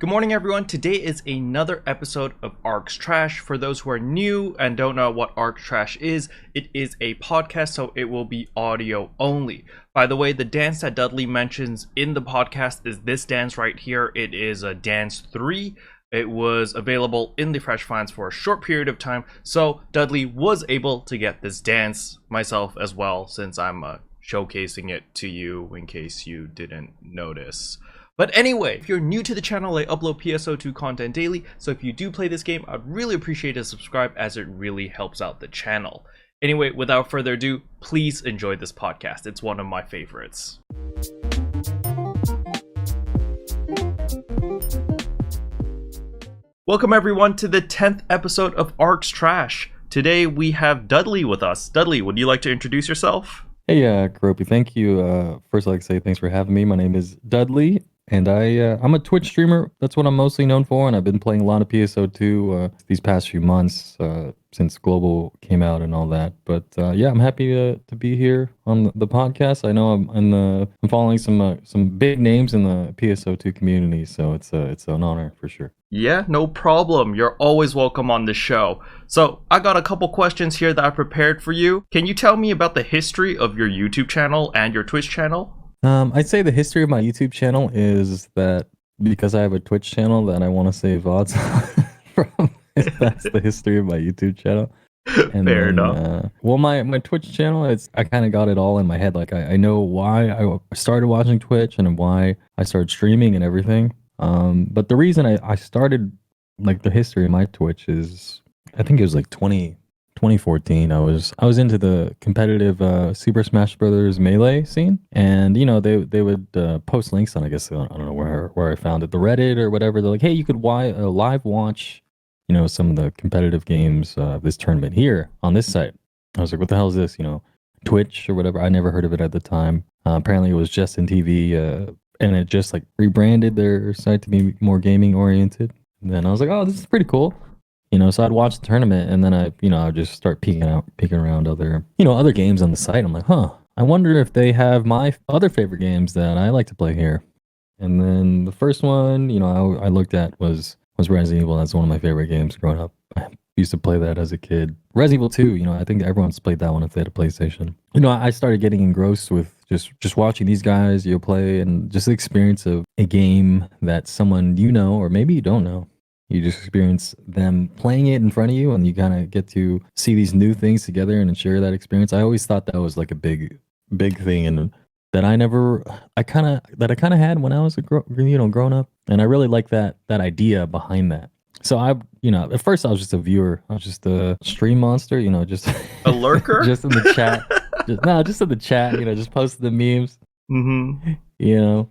Good morning, everyone. Today is another episode of Arks Trash. For those who are new and don't know what Arks Trash is, it is a podcast, so it will be audio only. By the way, the dance that Dudley mentions in the podcast is this dance right here. It is a dance 3. It was available in the Fresh Finds for a short period of time, so Dudley was able to get this dance myself as well, since I'm showcasing it to you in case you didn't notice. But anyway, if you're new to the channel, I upload PSO2 content daily, so if you do play this game, I'd really appreciate a subscribe as it really helps out the channel. Anyway, without further ado, please enjoy this podcast. It's one of my favorites. Welcome everyone to the 10th episode of Arks Trash. Today we have Dudley with us. Dudley, would you like to introduce yourself? Hey, keroppi, thank you. First, I'd like to say thanks for having me. My name is Dudley, and I'm a Twitch streamer. That's what I'm mostly known for, and I've been playing a lot of PSO2 these past few months since Global came out and all that. But yeah, I'm happy to be here on the podcast. I know I'm following some big names in the PSO2 community, so it's an honor for sure. Yeah, no problem. You're always welcome on the show. So I got a couple questions here that I prepared for you. Can you tell me about the history of your YouTube channel and your Twitch channel? I'd say the history of my YouTube channel is that because I have a Twitch channel that I want to save VODs from. That's the history of my YouTube channel. And Fair enough. Well, my Twitch channel, I kind of got it all in my head. Like I know why I started watching Twitch and why I started streaming and everything. But the reason I started, like, the history of my Twitch is, I think it was like 2014. I was into the competitive Super Smash Brothers Melee scene, and they would post links on, I guess, I don't know where I found it, the Reddit or whatever. They're like, hey, you could live watch some of the competitive games of this tournament here on this site. I was like, what the hell is this? Twitch or whatever. I never heard of it at the time. Apparently it was Justin TV, and it just like rebranded their site to be more gaming oriented. And then I was like, oh, this is pretty cool. So I'd watch the tournament, and then I'd just start peeking around other games on the site. I'm like, I wonder if they have my other favorite games that I like to play here. And then the first one, I looked at was Resident Evil. That's one of my favorite games growing up. I used to play that as a kid. Resident Evil 2, I think everyone's played that one if they had a PlayStation. I started getting engrossed with just watching these guys play, and just the experience of a game that someone or maybe you don't know. You just experience them playing it in front of you, and you kind of get to see these new things together and share that experience. I always thought that was like a big thing, and that I kind of had when I was growing up, and I really like that idea behind that. So at first I was just a viewer. I was just a stream monster, just A lurker? just in the chat. Just in the chat, just posting the memes. Mm-hmm.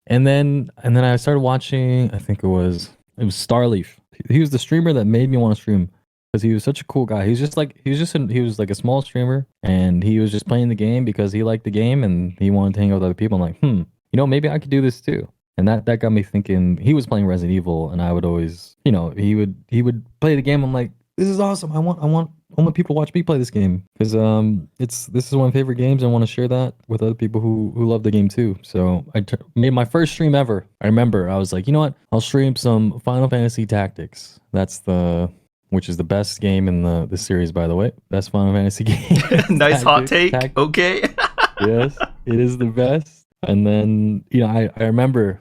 And then I started watching, I think it was Starleaf. He was the streamer that made me want to stream, because he was such a cool guy. He was like a small streamer, and he was just playing the game because he liked the game and he wanted to hang out with other people. I'm like, maybe I could do this too. And that got me thinking. He was playing Resident Evil, and I would always, he would play the game. I'm like, this is awesome. I want people to watch me play this game, because this is one of my favorite games. I want to share that with other people who love the game too. So I made my first stream ever. I remember I was like, you know what? I'll stream some Final Fantasy Tactics. Which is the best game in the series, by the way. Best Final Fantasy game. Nice hot take. Okay. Yes, it is the best. And then I remember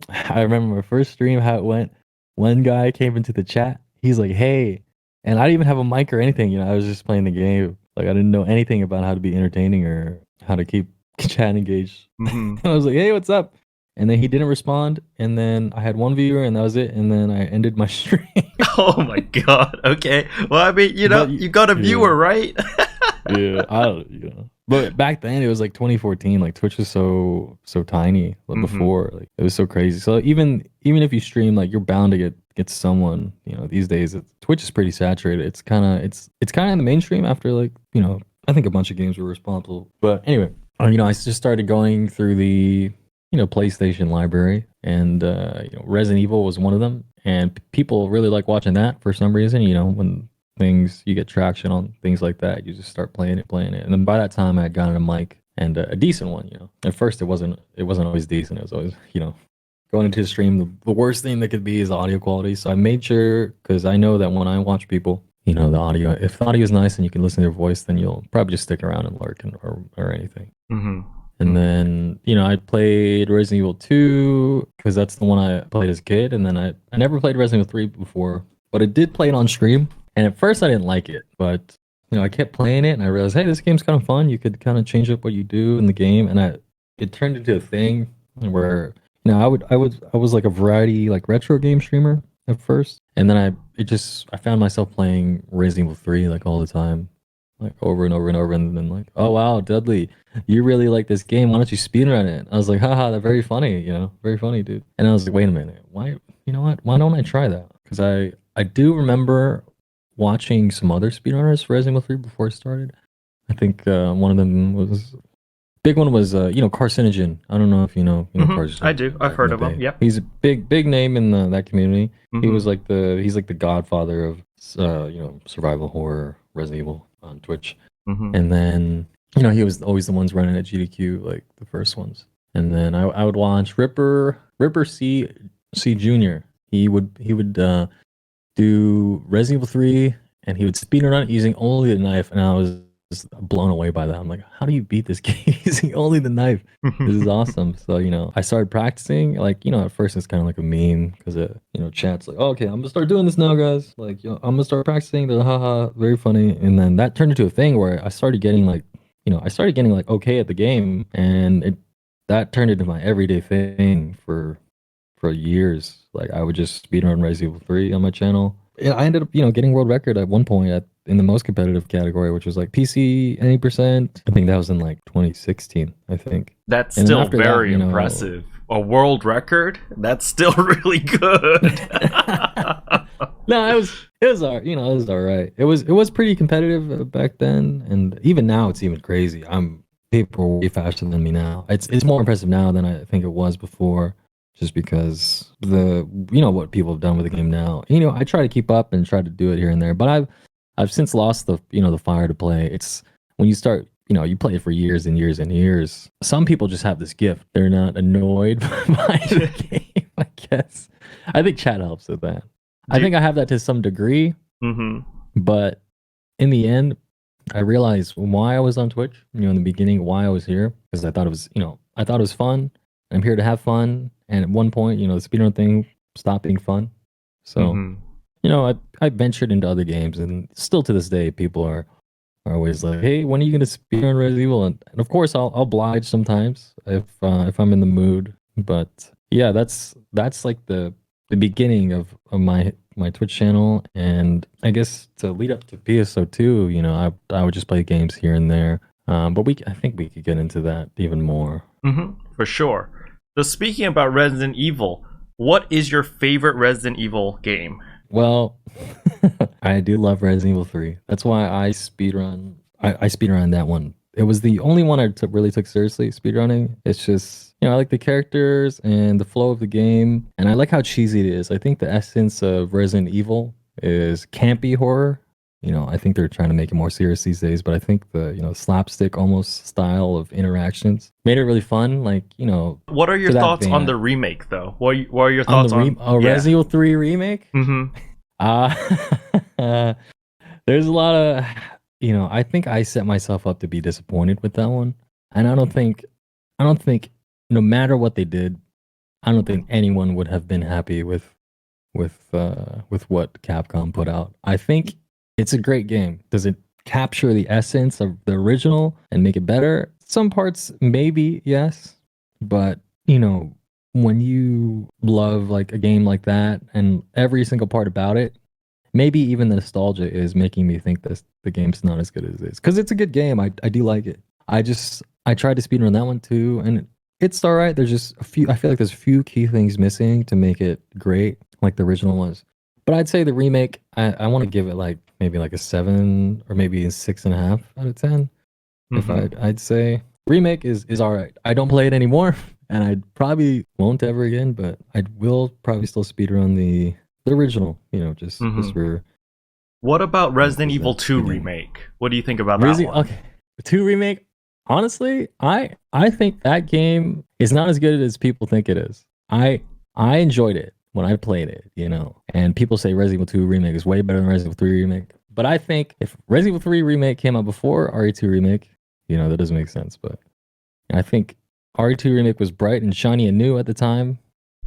my first stream, how it went. One guy came into the chat. He's like, hey. And I didn't even have a mic or anything. I was just playing the game. Like, I didn't know anything about how to be entertaining or how to keep chat engaged. Mm-hmm. I was like, hey, what's up? And then he didn't respond. And then I had one viewer, and that was it. And then I ended my stream. Oh my god. Okay. Well, I mean, you got a viewer, right? Yeah, I don't. But back then it was like 2014. Like, Twitch was so tiny. Like, before, like, it was so crazy. So even if you stream, like, you're bound to get someone. These days Twitch is pretty saturated. It's kind of in the mainstream after, like, I think a bunch of games were responsible. But anyway, I just started going through the PlayStation library, and Resident Evil was one of them, and people really like watching that for some reason. When you get traction on things like that, you just start playing it, and then by that time I had gotten a mic, and a decent one. At first it wasn't always decent. It was always going into the stream, the worst thing that could be is audio quality. So I made sure, because I know that when I watch people, you know, the audio, if the audio is nice and you can listen to their voice, then you'll probably just stick around and lurk or anything. Mm-hmm. And then, you know, I played Resident Evil 2 because that's the one I played as a kid. And then I never played Resident Evil 3 before, but I did play it on stream. And at first I didn't like it, but, you know, I kept playing it and I realized, hey, this game's kind of fun. You could kind of change up what you do in the game. And it turned into a thing where, you know, I was like a variety, like retro game streamer at first. And then I found myself playing Resident Evil 3 like all the time, like over and over and over. And then like, oh wow, Dudley, you really like this game. Why don't you speedrun it? I was like, haha, that's very funny, you know, very funny, dude. And I was like, wait a minute, why, you know what? Why don't I try that? Because I do remember watching some other speedrunners for Resident Evil 3 before it started. I think one of them was big one was you know, Carcinogen. I don't know if you know Carcinogen. I do. I've heard of him. Yep. He's a big name in that community. Mm-hmm. He was like he's like the godfather of you know, survival horror Resident Evil on Twitch. Mm-hmm. And then, you know, he was always the ones running at GDQ, like the first ones. And then I would watch Ripper C Jr. He would do Resident Evil 3 and he would speedrun it using only the knife, and I was just blown away by that. I'm like, how do you beat this game using only the knife? This is awesome. So, you know, I started practicing. Like, you know, at first it's kind of like a meme because, you know, chat's like, oh, okay, I'm gonna start doing this now, guys. Like, you know, I'm gonna start practicing. They're haha, very funny. And then that turned into a thing where I started getting like, you know, okay at the game, and that turned into my everyday thing for years. Like, I would just speedrun Resident Evil 3 on my channel. Yeah, I ended up, you know, getting world record at one point in the most competitive category, which was like PC any percent. I think that was in like 2016, I think. That's still very impressive. A world record? That's still really good. No, it was all, you know, it was all right. It was pretty competitive back then, and even now it's even crazy. People are way faster than me now. It's more impressive now than I think it was before. Just because you know, what people have done with the game now. You know, I try to keep up and try to do it here and there, but I've since lost the fire to play. It's when you start, you know, you play it for years and years and years. Some people just have this gift. They're not annoyed by the game, I guess. I think chat helps with that. I think I have that to some degree. Mm-hmm. But in the end, I realized why I was on Twitch, you know, in the beginning, why I was here, because I thought it was fun. I'm here to have fun. And at one point, you know, the speedrun thing stopped being fun. So, you know, I ventured into other games, and still to this day, people are always like, "Hey, when are you going to speedrun Resident Evil?" And of course, I'll oblige sometimes if I'm in the mood. But yeah, that's like the beginning of my Twitch channel. And I guess to lead up to PSO2, you know, I would just play games here and there. But I think we could get into that even more. Mm-hmm, for sure. So speaking about Resident Evil, what is your favorite Resident Evil game? Well, I do love Resident Evil 3. That's why I speedrun. I speedrun that one. It was the only one I really took seriously, speedrunning. It's just, you know, I like the characters and the flow of the game, and I like how cheesy it is. I think the essence of Resident Evil is campy horror. You know, I think they're trying to make it more serious these days, but I think the, you know, slapstick almost style of interactions made it really fun. Like, you know, what are your thoughts on the remake, though? What are your thoughts on Resident Evil 3 remake? Mm-hmm. There's a lot of, you know, I think I set myself up to be disappointed with that one, and I don't think, no matter what they did, I don't think anyone would have been happy with what Capcom put out. I think it's a great game. Does it capture the essence of the original and make it better? Some parts, maybe, yes. But, you know, when you love like a game like that and every single part about it, maybe even the nostalgia is making me think the game's not as good as it is. Because it's a good game. I do like it. I tried to speedrun that one too, and it's all right. There's just I feel like there's a few key things missing to make it great, like the original was. But I'd say the remake, I want to give it like maybe like a 7 or maybe a 6.5 out of 10. Mm-hmm. If I'd say remake is all right. I don't play it anymore, and I probably won't ever again. But I will probably still speedrun the original. You know, just for. What about Resident Evil 2 remake? What do you think about that one? Okay, 2 remake. Honestly, I think that game is not as good as people think it is. I enjoyed it when I played it, you know. And people say Resident Evil 2 remake is way better than Resident Evil 3 remake. But I think if Resident Evil 3 remake came out before RE2 remake, you know, that doesn't make sense. But I think RE2 remake was bright and shiny and new at the time.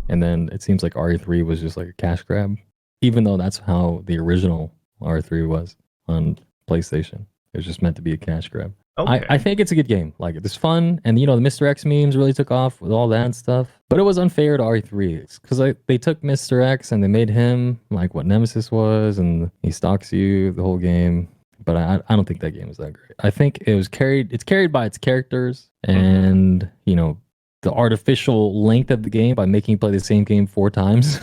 And then it seems like RE3 was just like a cash grab, even though that's how the original RE3 was on PlayStation. It was just meant to be a cash grab. Okay. I think it's a good game. Like, it's fun, and you know, the Mr. X memes really took off with all that stuff. But it was unfair to RE3 because they took Mr. X and they made him like what Nemesis was, and he stalks you the whole game. But I don't think that game is that great. I think it's carried by its characters and you know, the artificial length of the game by making you play the same game 4 times.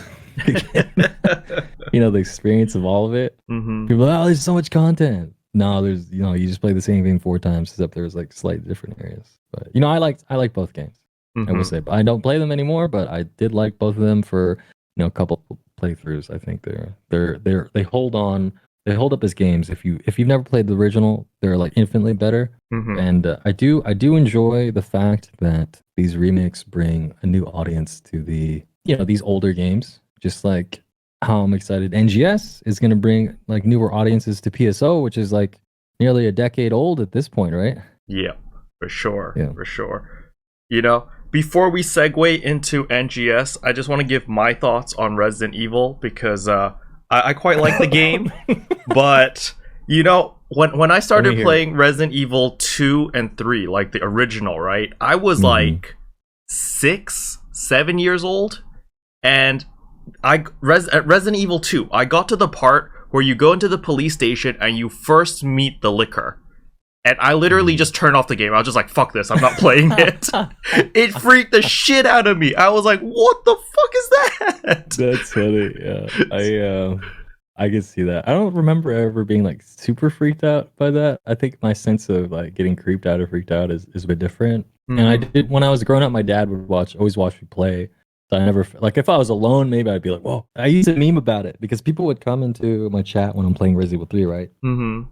You know, the experience of all of it. People are like, oh, there's so much content. No, there's, you know, you just play the same game 4 times, except there's like slightly different areas. But you know, I like both games. I will say, but I don't play them anymore. But I did like both of them for, you know, a couple playthroughs. I think they hold up as games. If you've never played the original, they're like infinitely better. And I do enjoy the fact that these remakes bring a new audience to the, you know, these older games. Just like how I'm excited NGS is going to bring like newer audiences to PSO, which is like nearly a decade old at this point, right? Yeah, for sure. Yeah. For sure. You know, before we segue into NGS, I just want to give my thoughts on Resident Evil because I quite like the game. But, you know, when I started playing Resident Evil 2 and 3, like the original, right? I was like 6, 7 years old. And at Resident Evil 2, I got to the part where you go into the police station and you first meet the Licker. And I literally just turned off the game. I was just like, fuck this, I'm not playing it. It freaked the shit out of me. I was like, what the fuck is that? That's funny, yeah. I can see that. I don't remember ever being like super freaked out by that. I think my sense of like getting creeped out or freaked out is a bit different. And I did, when I was growing up, my dad would always watch me play. So I never, like, if I was alone, maybe I'd be like, whoa. I used to meme about it because people would come into my chat when I'm playing Resident Evil 3, right? And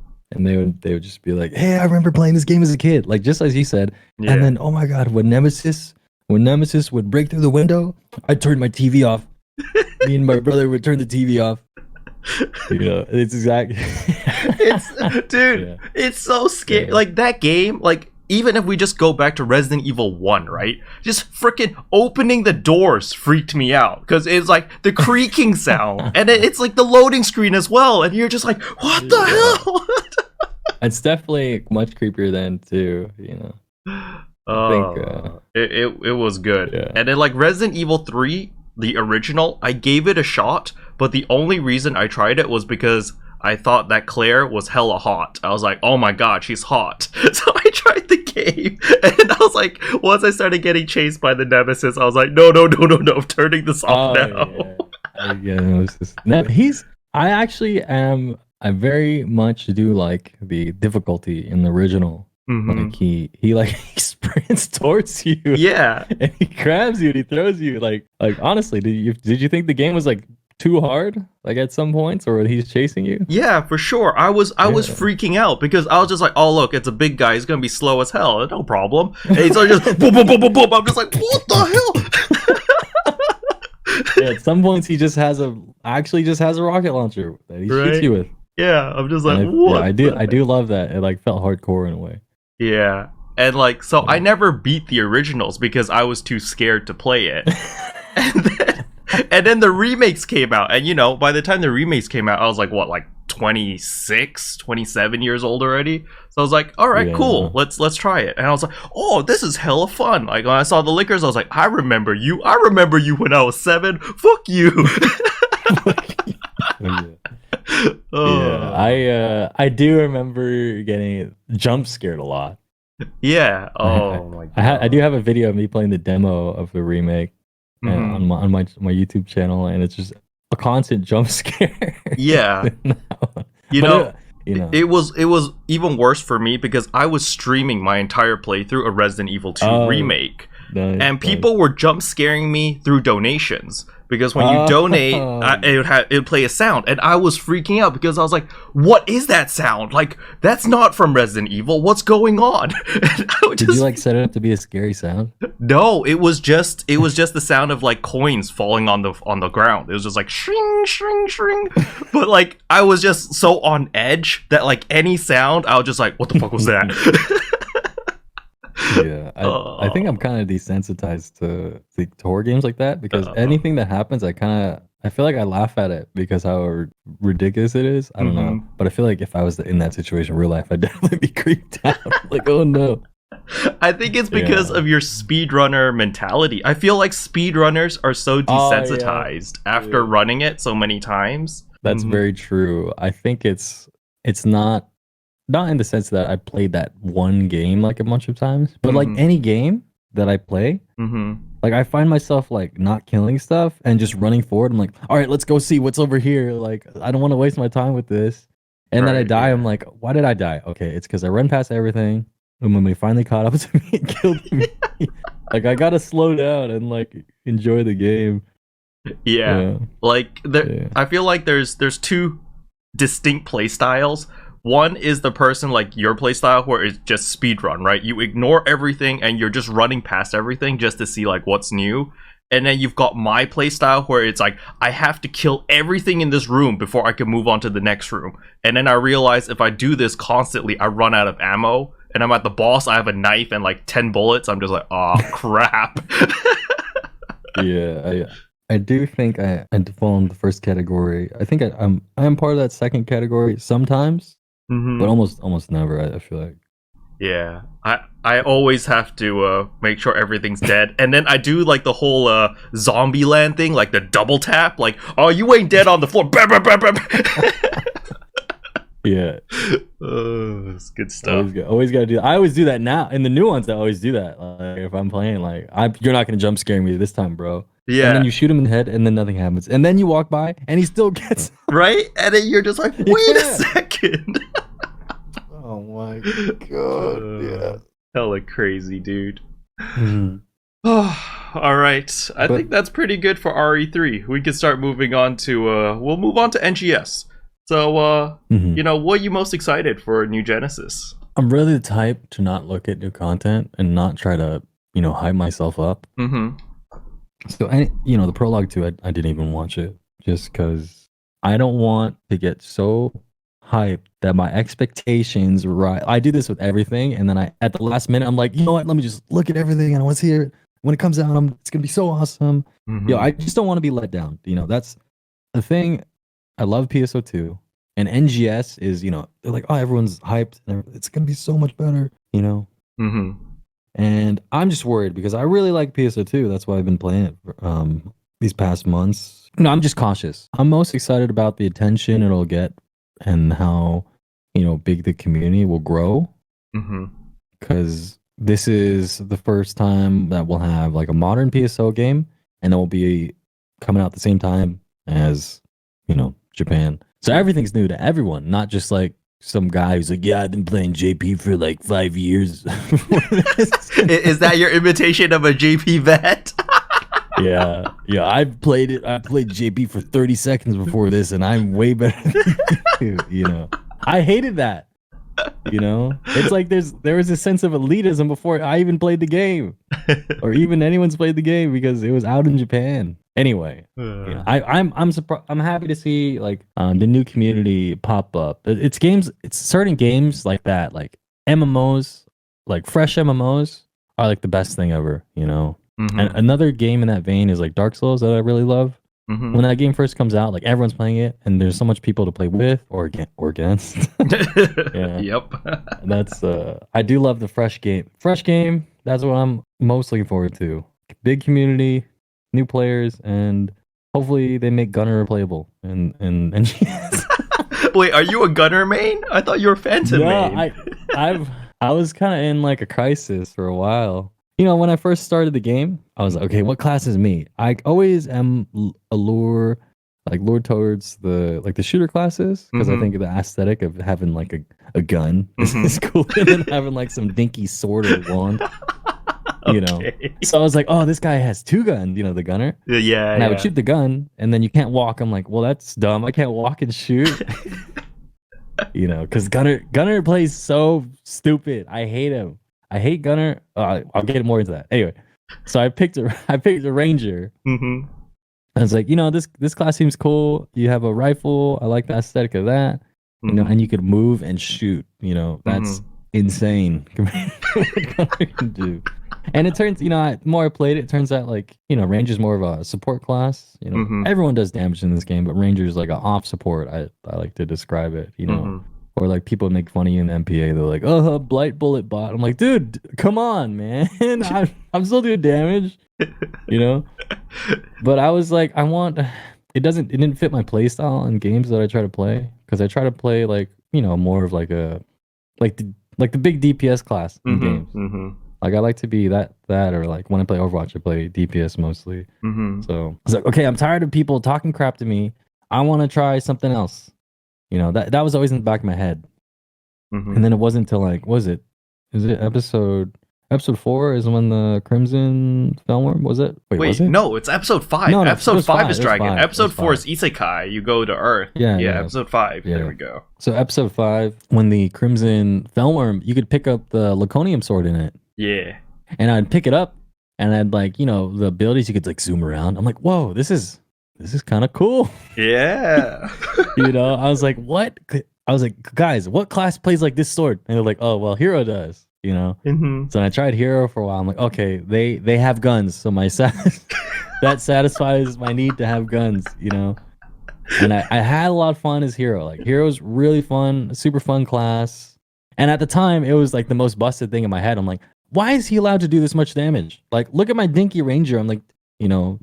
they would just be like, hey, I remember playing this game as a kid, like just as you said. Yeah. And then, oh my god, when Nemesis would break through the window, I'd turn my TV off. Me and my brother would turn the TV off. You know, it's exactly. It's so scary. Yeah. Like that game, like. Even if we just go back to Resident Evil 1, right? Just freaking opening the doors freaked me out. Because it's like the creaking sound. And it's like the loading screen as well. And you're just like, what the hell? It's definitely much creepier than too, you know. It was good. Yeah. And then like Resident Evil 3, the original, I gave it a shot. But the only reason I tried it was because I thought that Claire was hella hot. I was like, oh my god, she's hot. So I tried the game. And I was like, once I started getting chased by the Nemesis, I was like, no, I'm turning this off now. I very much do like the difficulty in the original. Like he sprints towards you. Yeah. And he grabs you and he throws you. Like honestly, did you think the game was like too hard, like at some points, or when he's chasing you? Yeah, for sure. I was freaking out because I was just like, oh look, it's a big guy, he's gonna be slow as hell, no problem. And he's like, just boom, boom, boom, boom, boom. I'm just like, what the hell? Yeah, at some points he actually just has a rocket launcher that he shoots you with. Yeah, I'm just like, what? Yeah, I do love that. It like felt hardcore in a way. Yeah, and like, so I never beat the originals because I was too scared to play it. And then the remakes came out, and you know, by the time the remakes came out, I was like, what, like 26, 27 years old already? So I was like, all right, cool, let's try it. And I was like, oh, this is hella fun. Like when I saw the Lickers, I was like, I remember you when I was 7. Fuck you. I do remember getting jump scared a lot. Yeah. Oh my god. I do have a video of me playing the demo of the remake. On my YouTube channel, and it's just a constant jump scare. Yeah. It was even worse for me because I was streaming my entire playthrough of Resident Evil 2 remake. And people were jump scaring me through donations because when you donate, it would play a sound, and I was freaking out because I was like, "What is that sound? Like, that's not from Resident Evil. What's going on?" Did you like set it up to be a scary sound? No, it was just the sound of like coins falling on the ground. It was just like shring, shring, shring. But like I was just so on edge that like any sound, I was just like, "What the fuck was that?" Yeah, I think I'm kind of desensitized to horror games like that because anything that happens, I feel like I laugh at it because how ridiculous it is. I don't know, but I feel like if I was in that situation in real life, I'd definitely be creeped out. Like, oh no. I think it's because of your speedrunner mentality. I feel like speedrunners are so desensitized after running it so many times. That's very true. I think it's not in the sense that I played that one game like a bunch of times, but like any game that I play, like I find myself like not killing stuff and just running forward. I'm like, all right, let's go see what's over here. Like, I don't want to waste my time with this. And then I die. I'm like, why did I die? Okay, it's because I run past everything. And when they finally caught up to me and killed me, like I gotta slow down and like enjoy the game. Yeah. Like I feel like there's two distinct play styles. One is the person like your playstyle where it's just speed run, right? You ignore everything and you're just running past everything just to see like what's new. And then you've got my playstyle where it's like I have to kill everything in this room before I can move on to the next room. And then I realize if I do this constantly, I run out of ammo. And I'm at the boss, I have a knife and like 10 bullets. I'm just like, oh crap. Yeah, I do think I fall in the first category. I think I'm part of that second category sometimes. But almost never, I feel like. Yeah, I always have to make sure everything's dead, and then I do like the whole zombie land thing, like the double tap, like, oh, you ain't dead on the floor. Bam, bam, bam, bam. Yeah, it's good stuff. Always got to do that. I always do that now in the new ones. I always do that. Like if I'm playing, like you're not gonna jump scare me this time, bro. Yeah. And then you shoot him in the head, and then nothing happens. And then you walk by, and he still gets right. And then you're just like, wait a second. Oh my god! Yeah, hella crazy, dude. All right, I think that's pretty good for RE3. We can start moving on to we'll move on to NGS. So you know, what are you most excited for New Genesis? I'm really the type to not look at new content and not try to hype myself up. So the prologue to it, I didn't even watch it just because I don't want to get so hyped that my expectations rise. I do this with everything, and then at the last minute I'm like, you know what? Let me just look at everything, and once here when it comes out, it's gonna be so awesome. I just don't want to be let down. That's the thing. I love PSO2 and NGS is they're like, oh, everyone's hyped and it's gonna be so much better. And I'm just worried because I really like PSO2. That's why I've been playing it these past months. I'm just cautious. I'm most excited about the attention it'll get and how big the community will grow. Because this is the first time that we'll have like a modern PSO game, and it will be coming out at the same time as Japan. So everything's new to everyone, not just like some guy who's like, yeah, I've been playing JP for like 5 years. Is that your imitation of a JP vet? Yeah, I've played it. I played JP for 30 seconds before this, and I'm way better than you. I hated that. It's like there was a sense of elitism before I even played the game, or even anyone's played the game because it was out in Japan. Anyway, I'm surprised. I'm happy to see like the new community pop up. It's certain games like that, like MMOs, like fresh MMOs are like the best thing ever. And another game in that vein is like Dark Souls that I really love. When that game first comes out, like everyone's playing it, and there's so much people to play with or against. Yep. That's I do love the fresh game. Fresh game. That's what I'm most looking forward to. Big community, new players, and hopefully they make Gunner playable. And wait, are you a Gunner main? I thought you were Phantom main. I was kind of in like a crisis for a while. When I first started the game, I was like, okay, what class is me? I always am lured towards the shooter classes because I think the aesthetic of having like a gun is cool, and then having like some dinky sword or wand. you know. Okay. So I was like, oh, this guy has two guns, you know, the gunner. Yeah, And I would shoot the gun, and then you can't walk. I'm like, well, that's dumb. I can't walk and shoot. You know, because Gunner plays so stupid. I hate him. I hate Gunner. I'll get more into that. Anyway, so I picked a Ranger. Mm-hmm. I was like, you know, this class seems cool. You have a rifle. I like the aesthetic of that. You know, and you could move and shoot. You know, that's insane compared to what Gunner can do. And it turns, you know, the more I played it, it turns out like, you know, Ranger's more of a support class. You know, everyone does damage in this game, but Ranger's like an off support. I like to describe it, you know. Or like people make fun of you in MPA. They're like, oh, blight bullet bot. I'm like, dude, come on, man. I'm still doing damage, you know. But I was like, it didn't fit my play style in games that I try to play, because I try to play like, you know, more of like the big DPS class in games. Like I like to be that, or like when I play Overwatch, I play DPS mostly. So I was like, okay, I'm tired of people talking crap to me. I want to try something else. You know, that was always in the back of my head. And then it wasn't until like, is it episode 4 is when the Crimson Felworm, was it? Wait, was it? No, it's episode 5. No, episode 5 is Dragon. 5. Episode 4 is Isekai. You go to Earth. Yeah, episode 5. Yeah. There we go. So episode 5, when the Crimson Felworm, you could pick up the Laconium sword in it. Yeah. And I'd pick it up, and I'd like, you know, the abilities, you could like zoom around. I'm like, whoa, this is kind of cool. Yeah. You know, I was like, what? I was like, guys, what class plays like this sword? And they're like, oh, well, Hero does, you know? So I tried Hero for a while. I'm like, okay, they have guns. So that satisfies my need to have guns, you know? And I had a lot of fun as Hero. Like, Hero's really fun, super fun class. And at the time, it was like the most busted thing in my head. I'm like, why is he allowed to do this much damage? Like, look at my dinky Ranger. I'm like, you know,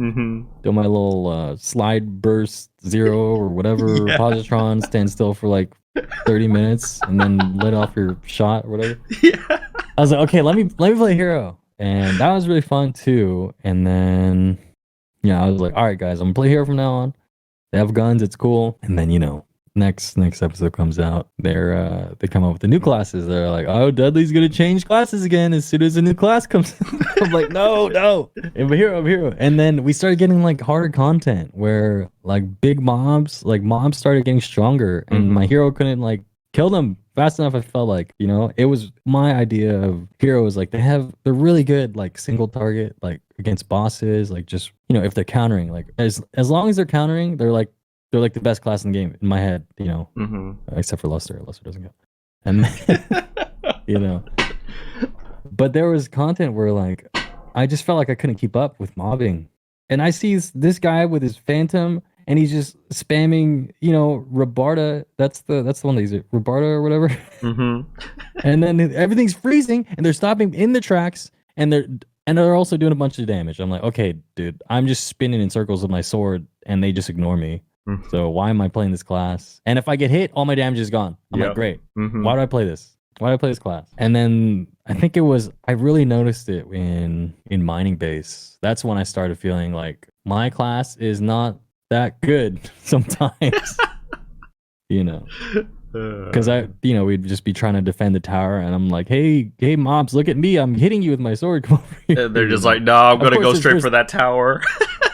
do my little slide burst 0 or whatever, positron, stand still for like 30 minutes and then let off your shot or whatever. Yeah. I was like, okay, let me play Hero. And that was really fun too. And then, yeah, I was like, all right, guys, I'm gonna play Hero from now on. They have guns, it's cool. And then, you know, next episode comes out, they come up with the new classes. They're like, oh, Dudley's gonna change classes again as soon as a new class comes. I'm like, no, I'm Hero. And then we started getting like harder content where like big mobs started getting stronger, and my Hero couldn't like kill them fast enough. I felt like, you know, it was my idea of Hero is like they're really good like single target, like against bosses, like just, you know, if they're countering, like as long as they're countering, they're like the best class in the game in my head, you know, except for Luster. Luster doesn't go. And then, you know, but there was content where like I just felt like I couldn't keep up with mobbing, and I see this guy with his Phantom, and he's just spamming, you know, Rabarda. That's the one that he's Rabarda or whatever. And then everything's freezing, and they're stopping in the tracks, and they're also doing a bunch of damage. I'm like, okay, dude, I'm just spinning in circles with my sword, and they just ignore me. So why am I playing this class? And if I get hit, all my damage is gone. I'm like, great. Why do I play this? Why do I play this class? And then I think I really noticed it in mining base. That's when I started feeling like my class is not that good sometimes. You know, because we'd just be trying to defend the tower, and I'm like, hey mobs, look at me, I'm hitting you with my sword. Come over here. And they're just like, no, I'm gonna go straight for that tower.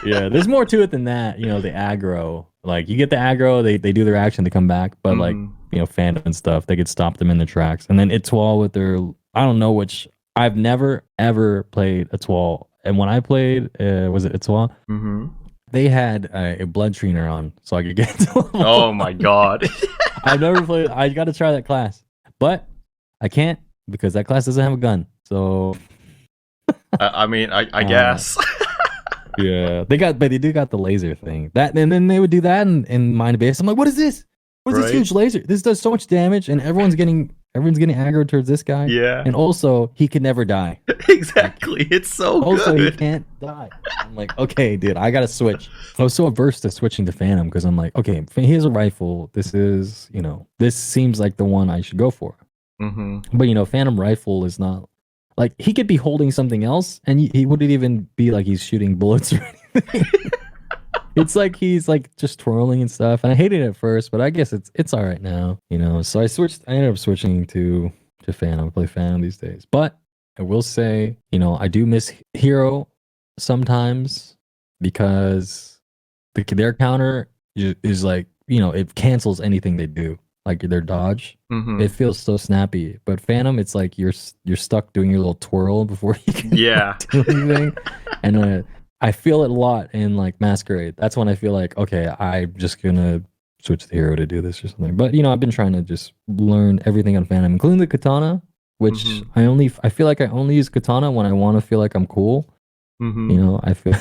Yeah, there's more to it than that. You know, the aggro, like you get the aggro, they do their action, they come back, but like, you know, Phantom and stuff, they could stop them in their tracks. And then Etoile with their, I don't know which, I've never ever played Etoile, and when I played, was it Etoile? They had a blood trainer on, so I could get to level. Oh my god. I've never played. I got to try that class, but I can't because that class doesn't have a gun. So, I mean, I guess. Yeah, but they do got the laser thing. That, and then they would do that in mine base. I'm like, what is this? What is this huge laser? This does so much damage, and everyone's getting aggro towards this guy. Yeah, and also he could never die. Exactly, it's so also good. He can't die. I'm like, okay, dude, I gotta switch. I was so averse to switching to Phantom because I'm like, okay, he has a rifle. This is, you know, this seems like the one I should go for. But you know, Phantom rifle is not like, he could be holding something else, and he wouldn't even be like he's shooting bullets or anything. It's like he's like just twirling and stuff, and I hated it at first, but I guess it's all right now, you know. So I ended up switching to Phantom. I play Phantom these days, but I will say, you know, I do miss Hero sometimes because their counter is like, you know, it cancels anything they do, like their dodge. Mm-hmm. It feels so snappy. But Phantom, it's like you're stuck doing your little twirl before you can Yeah. do anything. And I feel it a lot in like Masquerade. That's when I feel like, okay, I'm just gonna switch the hero to do this or something. But you know, I've been trying to just learn everything on Phantom, including the katana, which Mm-hmm. I feel like I only use katana when I want to feel like I'm cool. Mm-hmm. You know, I feel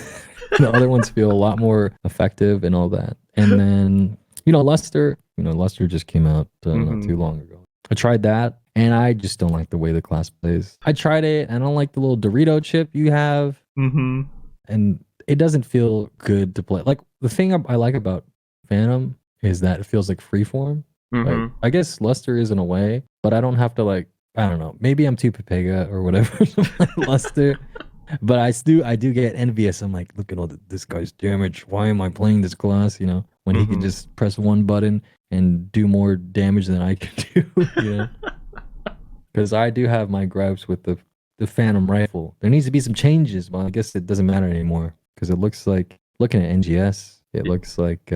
the other ones feel a lot more effective and all that. And then, Luster just came out not Mm-hmm. too long ago. I tried that and I just don't like the way the class plays. I tried it and I don't like the little Dorito chip you have, Mm-hmm. and it doesn't feel good to play. Like the thing I like about Phantom is that it feels like freeform. Like Mm-hmm. I guess Luster is in a way, but I don't have to like, I don't know. Maybe I'm too Pepega or whatever to play Luster. But I do get envious. I'm like, look at this guy's damage. Why am I playing this class? You know, when he can Mm-hmm. just press one button and do more damage than I can do. You know, because I do have my gripes with the Phantom rifle. There needs to be some changes, but I guess it doesn't matter anymore because it looks like looking at NGS. It looks like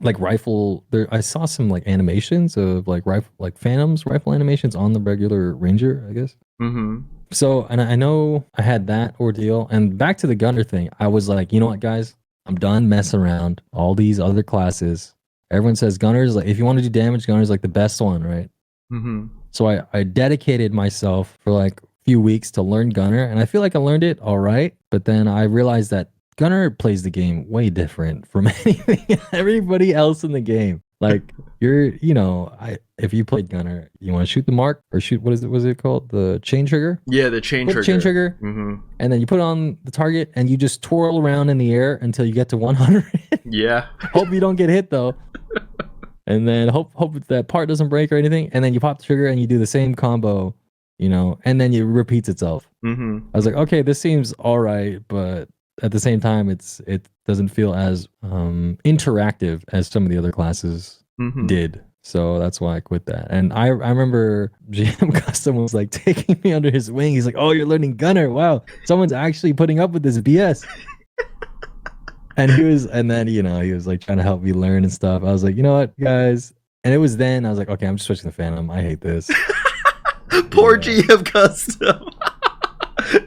rifle. There, I saw some like animations of like rifle, like Phantom's rifle animations on the regular Ranger, I guess. Mm-hmm. So, and I know I had that ordeal. And back to the gunner thing, I was like, you know what, guys? I'm done messing around. All these other classes. Everyone says gunner's like, if you want to do damage, gunner's like the best one, right? Mm-hmm. So I dedicated myself for like a few weeks to learn gunner. And I feel like I learned it all right. But then I realized that gunner plays the game way different from anything, everybody else in the game. Like if you played gunner, you want to shoot the mark or shoot what is it called? The chain trigger? Yeah, the chain Put the chain trigger. trigger, Mm-hmm. and then you put it on the target, and you just twirl around in the air until you get to 100. Yeah. Hope you don't get hit though, and then hope that part doesn't break or anything. And then you pop the trigger and you do the same combo, and then it repeats itself. Mm-hmm. I was like, okay, this seems all right, but at the same time, it doesn't feel as interactive as some of the other classes Mm-hmm. did. So that's why I quit that. And I remember GM Custom was like taking me under his wing. He's like, "Oh, you're learning gunner. Wow, someone's actually putting up with this BS." And then he was like trying to help me learn and stuff. I was like, you know what, guys? And it was then I was like, okay, I'm just switching to Phantom. I hate this. Poor Yeah. GM Custom.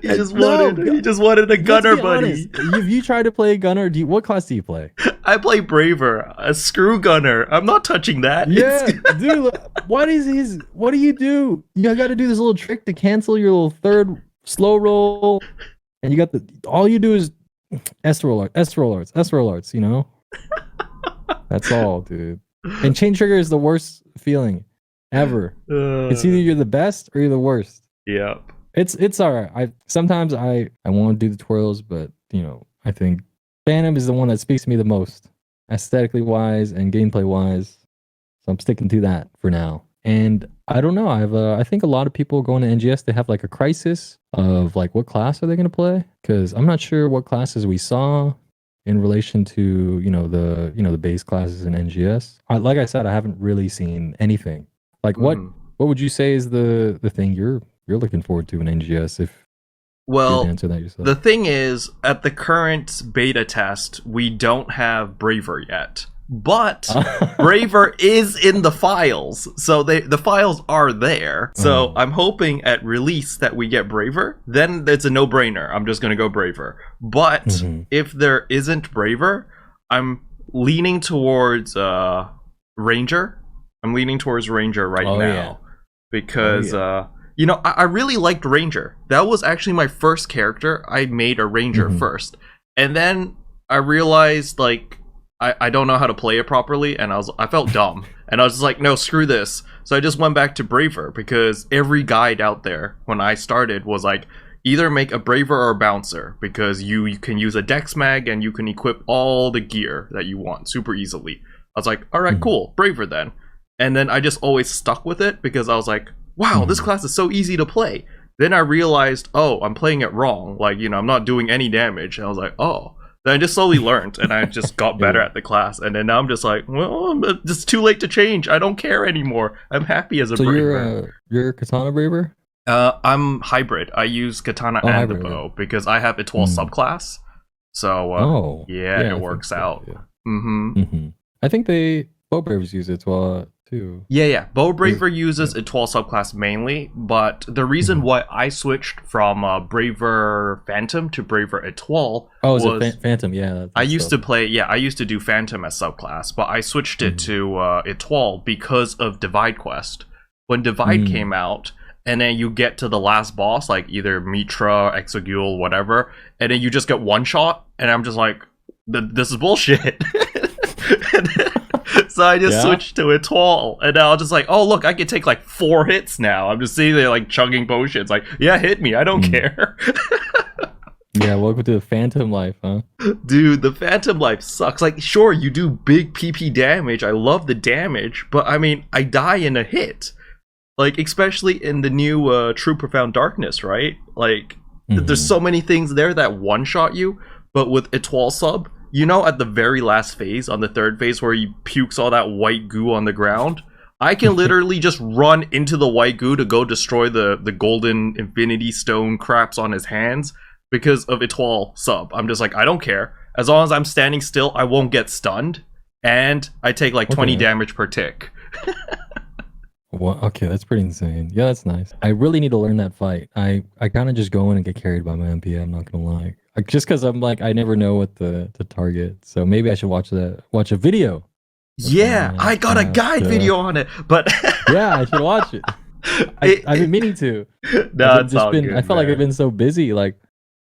He just wanted a gunner buddy. If you try to play gunner, what class do you play? I play Braver, a screw gunner. I'm not touching that. Yeah, dude. What do you do? You got to do this little trick to cancel your little third slow roll, and you got all you do is S roll arts. You know, that's all, dude. And chain trigger is the worst feeling ever. It's either you're the best or you're the worst. Yep. It's all right. Sometimes I want to do the twirls, but I think Phantom is the one that speaks to me the most, aesthetically wise and gameplay wise. So I'm sticking to that for now. And I don't know. I think a lot of people going to NGS, they have like a crisis of like what class are they going to play? Because I'm not sure what classes we saw in relation to the base classes in NGS. Like I said, I haven't really seen anything. Like what would you say is the thing you're looking forward to in NGS if well, you answer that yourself? The thing is, at the current beta test, we don't have Braver yet. But Braver is in the files. So the files are there. So I'm hoping at release that we get Braver. Then it's a no-brainer. I'm just going to go Braver. But if there isn't Braver, I'm leaning towards Ranger. I'm leaning towards Ranger right now. Yeah. Because... I really liked Ranger. That was actually my first character. I made a Ranger first. And then I realized, like, I don't know how to play it properly, and I felt dumb. And I was just like, no, screw this. So I just went back to Braver, because every guide out there, when I started, was like, either make a Braver or a Bouncer, because you can use a Dex Mag, and you can equip all the gear that you want super easily. I was like, alright, cool, Braver then. And then I just always stuck with it, because I was like, wow, this class is so easy to play. Then I realized, oh, I'm playing it wrong. Like, I'm not doing any damage. And I was like, oh. Then I just slowly learned, and I just got better at the class. And then now I'm just like, well, it's too late to change. I don't care anymore. I'm happy as a Braver. So you're a Katana Braver? I'm hybrid. I use katana Oh, and the hybrid. bow because I have Etoile Mm. subclass. So Oh, yeah, I it think works so, out. yeah. Mm-hmm. I think they bow bravers use it too. Yeah. Bow Braver Yeah. uses Etoile subclass mainly, but the reason Mhm. why I switched from Braver Phantom to Braver Etoile Oh, is it was Phantom? Yeah, I that's used so. to play. Yeah, I used to do Phantom as subclass, but I switched it Mhm. to Etoile because of Divide Quest. When Divide Mm. came out, and then you get to the last boss, like either Mitra, Exegul, whatever, and then you just get one shot, and I'm just like, this is bullshit. So I just Yeah. switched to Etoile, and now I'm just like, oh look, I can take like 4 hits now. I'm just sitting there like chugging potions, like, yeah, hit me, I don't care. Yeah, welcome to the Phantom life, huh? Dude, the Phantom Life sucks. Like, sure, you do big PP damage. I love the damage, but I mean, I die in a hit. Like, especially in the new True Profound Darkness, right? Like, there's so many things there that one-shot you, but with Etoile sub, you know, at the very last phase, on the 3rd phase, where he pukes all that white goo on the ground, I can literally just run into the white goo to go destroy the golden infinity stone craps on his hands because of Etoile sub. I'm just like, I don't care. As long as I'm standing still, I won't get stunned, and I take like 20 Okay. damage per tick. Well, okay, that's pretty insane. Yeah, that's nice. I really need to learn that fight. I kind of just go in and get carried by my MP. I'm not gonna lie. Just because I'm like I never know what to target. So maybe I should watch a video. Yeah, I got a guide video on it, but Yeah, I should watch it. I've been meaning to. No, it's all good. I felt like I've been so busy, like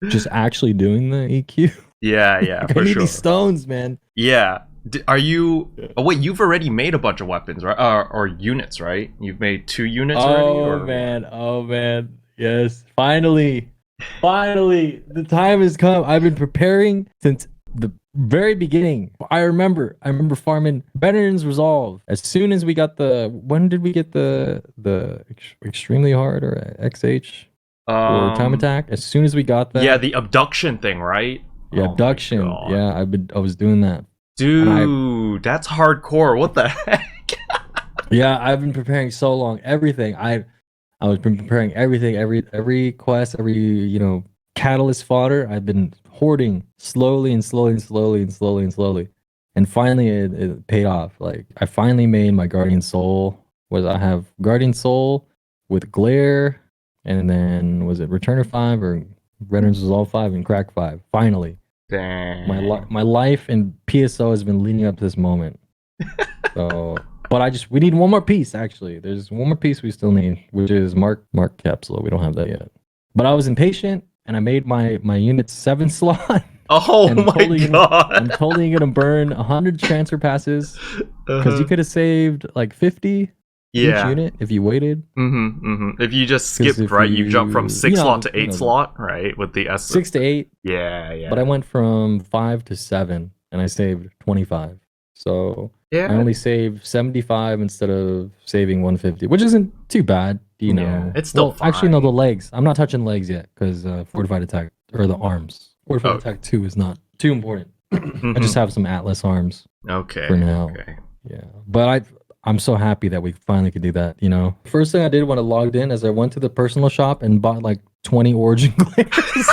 just actually doing the EQ. Yeah, Like, for I need sure. these stones, man. Yeah. Are you? Oh wait, you've already made a bunch of weapons, right? Or units, right? You've made 2 units already. Oh man, yes, finally, the time has come. I've been preparing since the very beginning. I remember farming Veterans Resolve. As soon as we got when did we get the extremely hard or XH or time attack? As soon as we got that, Yeah, the abduction thing, right? yeah, Oh my abduction. God. Yeah, I was doing that. Dude, that's hardcore. What the heck? Yeah, I've been preparing so long. Everything I was been preparing everything, every quest, every catalyst fodder. I've been hoarding slowly and slowly and slowly and slowly and slowly, and finally it paid off. Like I finally made my Guardian Soul. I have Guardian Soul with Glare, and then was it Returner 5 or Veterans Resolve 5 and Crack 5? Finally. Dang. My life in PSO has been leading up to this moment. So, but we need one more piece. Actually, there's one more piece we still need, which is Mark Capsule. We don't have that yet. But I was impatient, and I made my unit 7 slot. Oh And my God. I'm totally gonna burn 100 transfer passes because you could have saved like 50 each Yeah. unit if you waited. If you just 'Cause skipped, if right? You jump from you- 6 slot to 8 you know, slot, right? With the S. 6 to 8. Yeah. But I went from 5 to 7, and I saved 25. So Yeah. I only saved 75 instead of saving 150, which isn't too bad, you know. Yeah, it's still actually, no, fine. the legs. I'm not touching legs yet because fortified attack or the arms. Fortified Oh. attack 2 is not too important. I just have some Atlas arms Okay. for now. Okay. Yeah, but I'm so happy that we finally could do that. First thing I did when I logged in is I went to the personal shop and bought like 20 origin glares.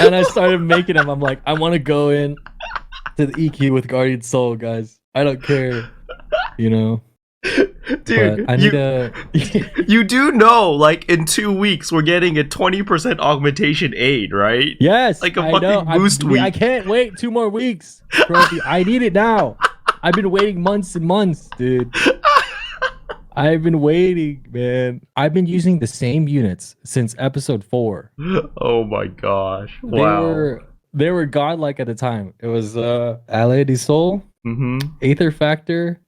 And I started making them. I'm like, I want to go in to the EQ with Guardian Soul, guys. I don't care, Dude, But I need you do know, like in 2 weeks we're getting a 20% augmentation aid, right? Yes, Like a I fucking know. boost I week. can't wait 2 more weeks. Trophy. I need it now. I've been waiting months and months, dude. I've been waiting, man. I've been using the same units since episode 4. Oh my gosh! Wow. They were godlike at the time. It was Alley de Soul, Aether Factor,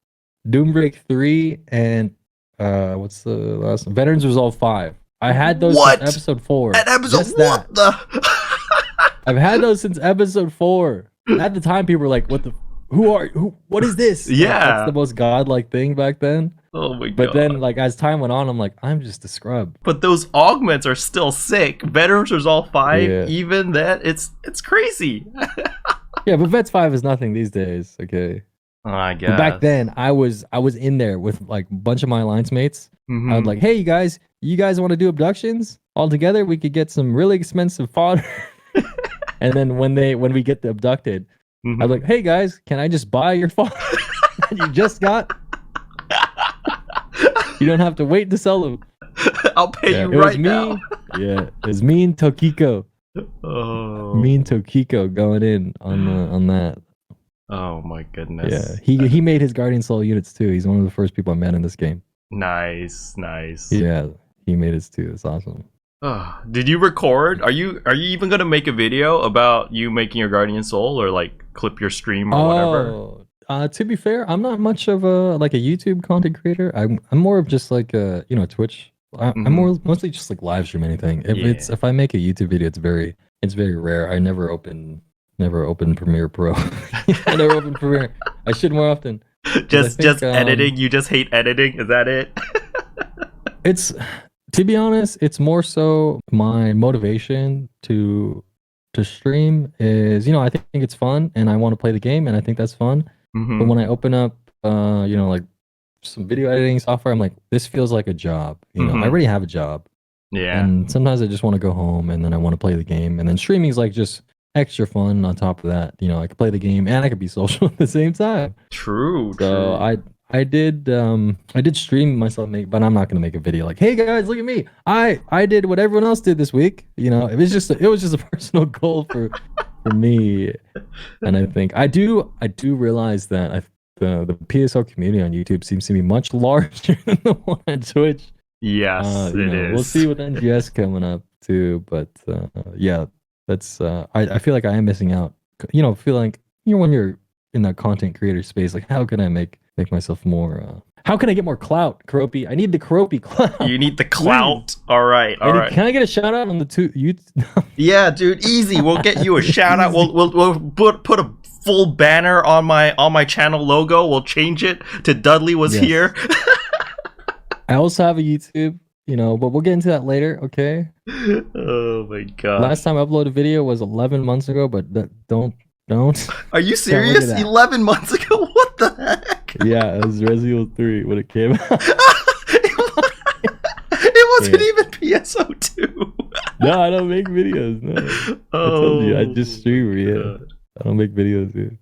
Doombreak 3, and what's the last one? Veterans Resolve 5. I had those What? since episode 4. At episode Just that. what the? I've had those since episode 4. At the time, people were like, "What the? What is this?" Like, Yeah. that's the most godlike thing back then. Oh my god! But then, like as time went on, I'm like, I'm just a scrub. But those augments are still sick. Veterans Resolve 5, Yeah. even that, it's crazy. Yeah, but Vets 5 is nothing these days. Okay. I guess. But back then, I was in there with like a bunch of my alliance mates. I was like, "Hey, you guys, you guys want to do abductions all together? We could get some really expensive fodder. And then when we get abducted, Mhm. I'm like, hey guys, can I just buy your fodder that you just got? You don't have to wait to sell them. I'll pay you it right was me. now. Yeah, it was me and Tokiko. Oh. Me and Tokiko going in on that. Oh my goodness. Yeah, he made his Guardian Soul units too. He's one of the first people I met in this game. Nice. Yeah, he made his too. It's awesome. Did you record? Are you even gonna make a video about you making your Guardian Soul, or like clip your stream or whatever? To be fair, I'm not much of a YouTube content creator. I'm more of just like a Twitch. I'm mostly just like live stream anything. If I make a YouTube video, it's very rare. I never open Premiere Pro. I never open Premiere. I should more often. Just editing. You just hate editing. Is that it? It's, to be honest, it's more so my motivation to stream is, I think it's fun and I want to play the game and I think that's fun. But when I open up, like some video editing software, I'm like, this feels like a job. I already have a job. Yeah. And sometimes I just want to go home and then I want to play the game. And then streaming is like just extra fun on top of that. I could play the game and I could be social at the same time. True. So I did stream myself but I'm not gonna make a video like, hey guys, look at me. I did what everyone else did this week. It was just a personal goal for me. And I think I do realize that the PSO community on YouTube seems to be much larger than the one on Twitch. Yes, it is. We'll see with NGS coming up too, but yeah, that's I feel like I am missing out. Feel like when you're in that content creator space, like how can I make myself more? How can I get more clout, Keroppi? I need the Keroppi clout. You need the clout. All right. Can I get a shout out on the two? Yeah, dude, easy. We'll get you a shout out. We'll put a full banner on my channel logo. We'll change it to Dudley was here. I also have a YouTube, but we'll get into that later, okay? Oh my god. Last time I uploaded a video was 11 months ago, but don't. Are you serious? 11 months ago? What the heck? Yeah, it was Resident Evil 3 when it came out. It wasn't even PSO2. No, I don't make videos. No. I told you, I just stream. Yeah, I don't make videos, dude.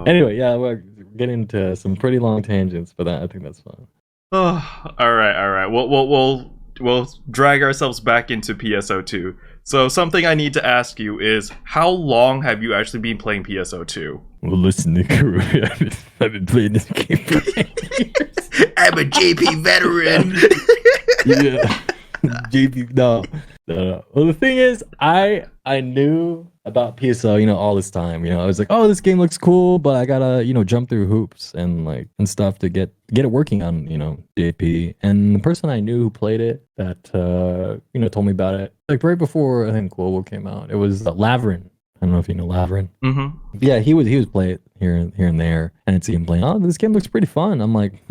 Anyway, yeah, we're getting into some pretty long tangents, but I think that's fun. Oh, all right. We'll drag ourselves back into PSO2. So something I need to ask you is, how long have you actually been playing PSO2? Well, listen, Nick, I've been playing this game for 10 years. I'm a JP veteran. Yeah, JP. No. Well, the thing is, I knew about PSO, all this time. I was like, oh, this game looks cool, but I gotta, jump through hoops and stuff to get it working on, JP. And the person I knew who played it that, told me about it, like right before I think Global came out, it was Lavrin. I don't know if you know Lavrin. Mm-hmm. Yeah, he was playing it here and there, and it's him playing. Oh, this game looks pretty fun. I'm like,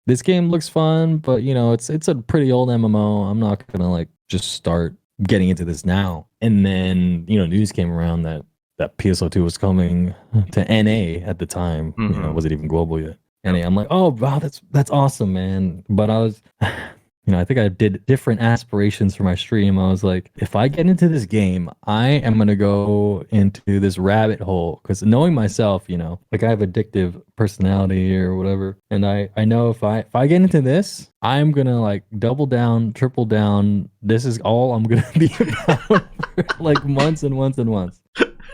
this game looks fun, but it's a pretty old MMO. I'm not gonna just start getting into this now. And then news came around that PSO2 was coming to NA at the time. Mm-hmm. Was it even global yet? NA. I'm like, oh wow, that's awesome, man. But I was. I think I did different aspirations for my stream. I was like, if I get into this game, I am going to go into this rabbit hole. Because knowing myself, I have addictive personality or whatever. And I know if I get into this, I'm going to double down, triple down. This is all I'm going to be about for months and months and months.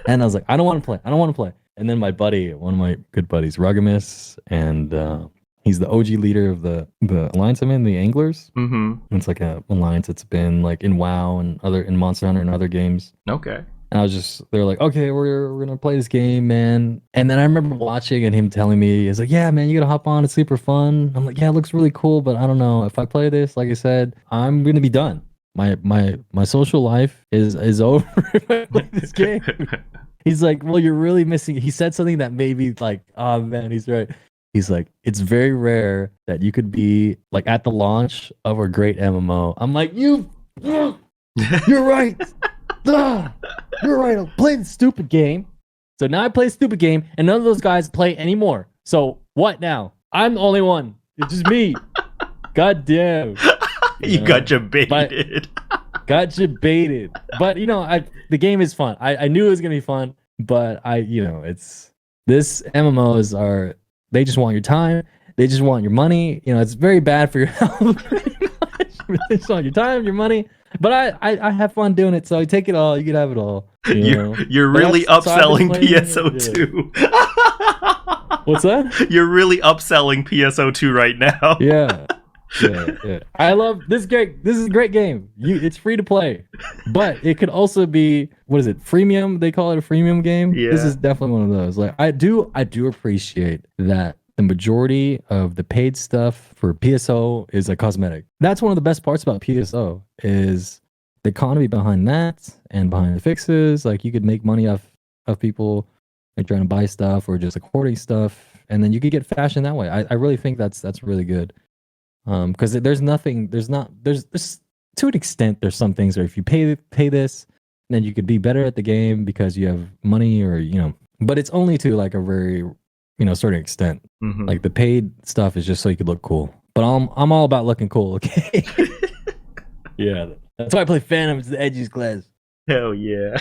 And I was like, I don't want to play. And then my buddy, one of my good buddies, Rugamus, and he's the OG leader of the alliance I'm in, the Anglers. Mm-hmm. It's like a alliance that's been in WoW and in Monster Hunter and other games. Okay. And they're like, okay, we're gonna play this game, man. And then I remember watching and him telling me, he's like, yeah, man, you gotta hop on, it's super fun. I'm like, yeah, it looks really cool, but I don't know. If I play this, like I said, I'm gonna be done. My social life is over if I play this game. He's like, well, you're really missing. He said something that made me oh man, he's right. He's like, it's very rare that you could be at the launch of a great MMO. I'm like, you're right. You're right. I'll play the stupid game. So now I play a stupid game, and none of those guys play anymore. So what now? I'm the only one. It's just me. God damn. You got you baited. Got you baited. But the game is fun. I knew it was gonna be fun, but it's this MMOs are, they just want your time, they just want your money. It's very bad for your health. They just want your time, your money. But I have fun doing it, so I take it all. You can have it all. You're really upselling PSO2. Yeah. What's that? You're really upselling PSO2 right now. Yeah. I love this. This is a great game. It's free to play, but it could also be, what is it? Freemium? They call it a freemium game. Yeah. This is definitely one of those. Like I do appreciate that the majority of the paid stuff for PSO is a cosmetic. That's one of the best parts about PSO is the economy behind that and behind the fixes. Like you could make money off of people like trying to buy stuff or just like hoarding stuff, and then you could get fashion that way. I really think that's really good. Because there's to an extent there's some things where if you pay this, then you could be better at the game because you have money, or but it's only to like a very certain extent. Mm-hmm. Like the paid stuff is just so you could look cool. But I'm all about looking cool, okay? Yeah, that's why I play Phantoms, the Edges class. Hell yeah.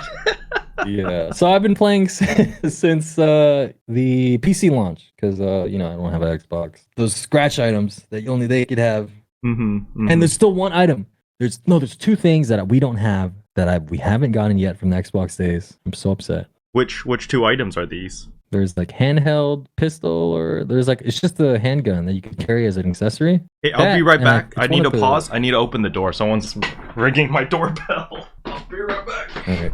Yeah, so I've been playing since the PC launch because I don't have an Xbox. Those scratch items that only they could have, and there's still one item. There's two things that we don't have that we haven't gotten yet from the Xbox days. I'm so upset. Which two items are these? There's like handheld pistol, or there's like it's just a handgun that you can carry as an accessory. Hey, I'll be right back. I need to pause. I need to open the door. Someone's ringing my doorbell. I'll be right back. Okay.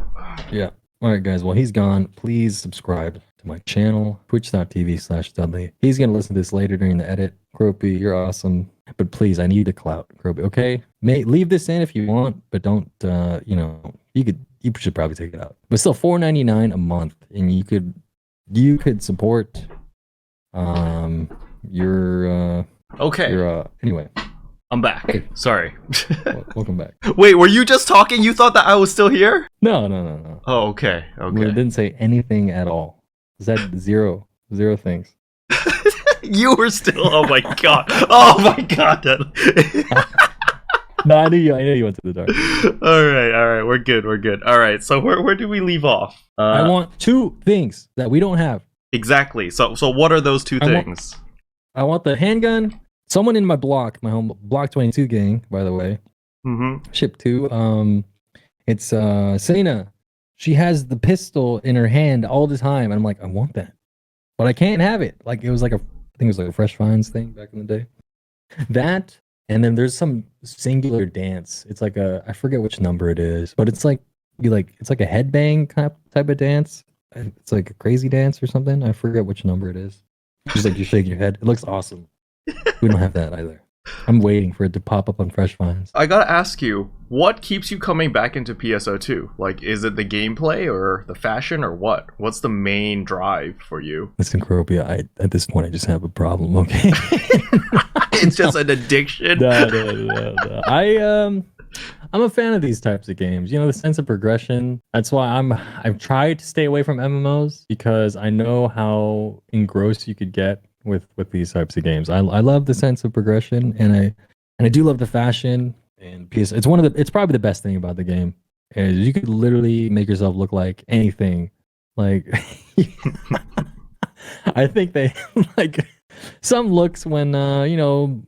Yeah. All right, guys. While he's gone, please subscribe to my channel, twitch.tv/Dudley. He's going to listen to this later during the edit. Keroppi, you're awesome. But please, I need the clout, Keroppi, okay? Leave this in if you want, but don't, you should probably take it out. But still, $4.99 a month, and you could support your anyway. I'm back. Hey. Sorry. Welcome back. Wait, were you just talking? You thought that I was still here? No. Oh, okay. It didn't say anything at all. Is that zero things? You were still. Oh my god. Oh my god. No, I knew you went to the dark. All right. We're good. All right. So where do we leave off? I want two things that we don't have. Exactly. So what are those two things? I want the handgun. Someone in my home block 22 gang, by the way. Mm-hmm. Ship 2. It's Selena. She has the pistol in her hand all the time, and I'm like, I want that, but I can't have it. Like it was like I think it was like a Fresh Finds thing back in the day. That, and then there's some singular dance. It's like I forget which number it is, but it's like it's like a headbang type of dance. It's like a crazy dance or something. I forget which number it is. Just like you shake your head. It looks awesome. We don't have that either. I'm waiting for it to pop up on Fresh Finds. I gotta ask you, what keeps you coming back into PSO2? Like, is it the gameplay or the fashion or what? What's the main drive for you? Listen, Keroppi, at this point I just have a problem, okay? It's just an addiction? No. I'm a fan of these types of games. The sense of progression. That's why I've tried to stay away from MMOs, because I know how engrossed you could get with these types of games. I love the sense of progression, and I do love the fashion and PS. It's probably the best thing about the game is you could literally make yourself look like anything. Like I think they like some looks when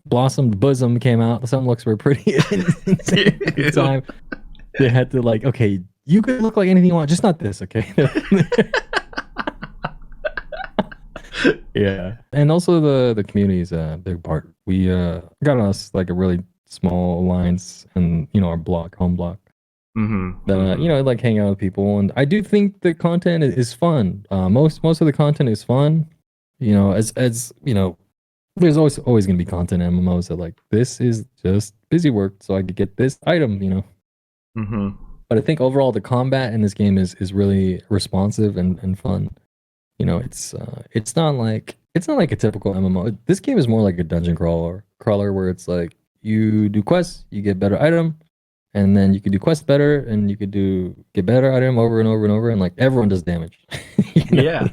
Blossom's Bosom came out. Some looks were pretty insane at the time. They had to like, okay, you could look like anything you want, just not this, okay? Yeah, and also the community is a big part. We got us like a really small alliance, and our home block. Mm-hmm. That like hang out with people, and I do think the content is fun. Most of the content is fun. As there's always gonna be content in MMOs that like this is just busy work, so I could get this item. Mm-hmm. But I think overall the combat in this game is really responsive and fun. It's not like a typical MMO. This game is more like a dungeon crawler where it's like you do quests, you get better item, and then you can do quests better, and you could get better item over and over and over, and like everyone does damage. Yeah.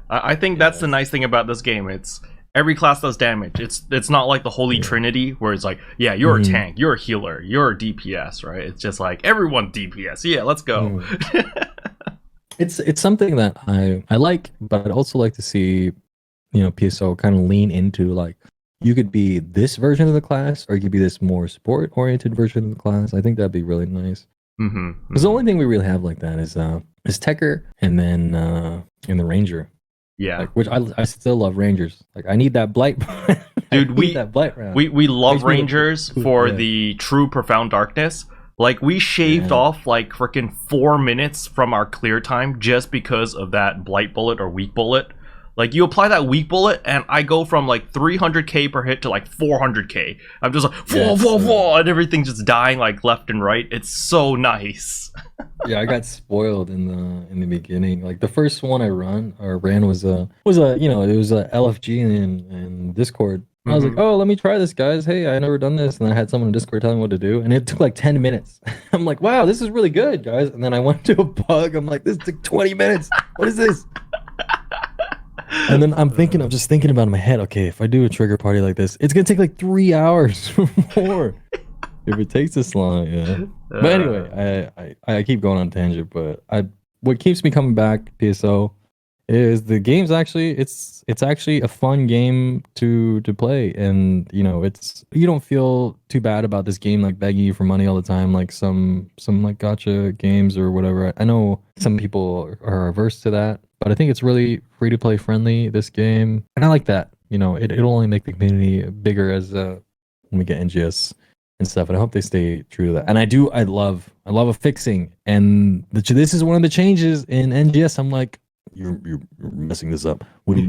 I think that's the nice thing about this game. It's Every class does damage. It's not like the Holy Trinity where it's like, yeah, you're a tank, you're a healer, you're a DPS, right? It's just like everyone DPS. Yeah, let's go. It's something that I like, but I'd also like to see, PSO kind of lean into like you could be this version of the class, or you could be this more support oriented version of the class. I think that'd be really nice. Because the only thing we really have like that is Tekker and then the Ranger. Yeah, like, which I still love Rangers. Like I need that blight. Dude, we love Rangers for the true profound darkness. Like we shaved off like freaking 4 minutes from our clear time just because of that blight bullet or weak bullet. Like you apply that weak bullet and I go from like 300k per hit to like 400k. I'm just like and everything just dying like left and right. It's so nice. Yeah, I got spoiled in the beginning. Like the first one I ran was a LFG in Discord. I was like, oh, let me try this, guys. Hey, I never done this. And I had someone in Discord telling me what to do. And it took like 10 minutes. I'm like, wow, this is really good, guys. And then I went to a bug. I'm like, this took 20 minutes. What is this? And then I'm just thinking about it in my head, okay, if I do a trigger party like this, it's going to take like 3 hours or more. If it takes this long, yeah. But anyway, I keep going on tangent, but what keeps me coming back to PSO is the game's actually it's actually a fun game to play, and you don't feel too bad about this game like begging you for money all the time, like some like gacha games or whatever. I know some people are averse to that, but I think it's really free to play friendly, this game, and I like that. It'll only make the community bigger as when we get NGS and stuff, and I hope they stay true to that. And I love a fixing, and this is one of the changes in NGS. I'm like, you're messing this up. What are you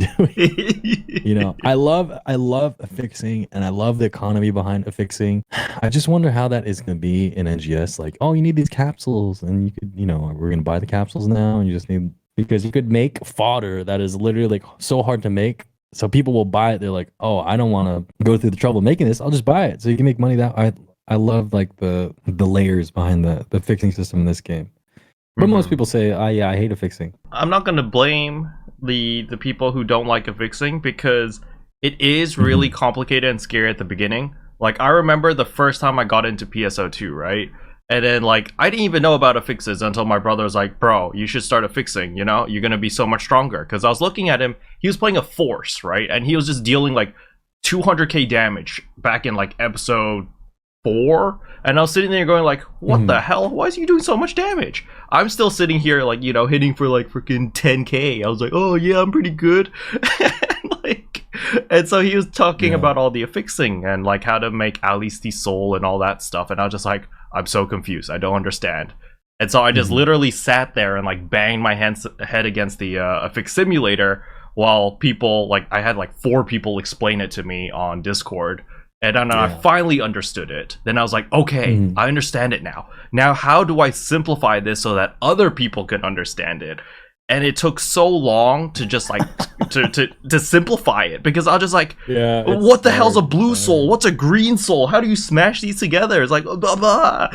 doing? I love a fixing, and I love the economy behind a fixing. I just wonder how that is going to be in NGS. Like, oh, you need these capsules, and you could, we're going to buy the capsules now, and you just need, because you could make fodder that is literally like so hard to make. So people will buy it. They're like, oh, I don't want to go through the trouble of making this. I'll just buy it. So you can make money that way. I love like the layers behind the fixing system in this game. But most people say, I hate a fixing. I'm not going to blame the people who don't like a fixing, because it is really complicated and scary at the beginning. Like I remember the first time I got into PSO2, right? And then like I didn't even know about affixes until my brother was like, bro, you should start affixing, you're gonna be so much stronger. Because I was looking at him, he was playing a force, right? And he was just dealing like 200k damage back in like episode 4, and I was sitting there going like, what the hell? Why is he doing so much damage? I'm still sitting here like, hitting for like freaking 10k. I was like, oh yeah, I'm pretty good. And so he was talking about all the affixing and like how to make Alice's soul and all that stuff, and I was just like, I'm so confused, I don't understand. And so I just literally sat there and like banged my head against the affix simulator while people, like I had like 4 people explain it to me on Discord. And then I finally understood it. Then I was like, okay, I understand it now. Now, how do I simplify this so that other people can understand it? And it took so long to just like to simplify it, because I was just like, what the hell's a blue soul? What's a green soul? How do you smash these together? It's like blah blah.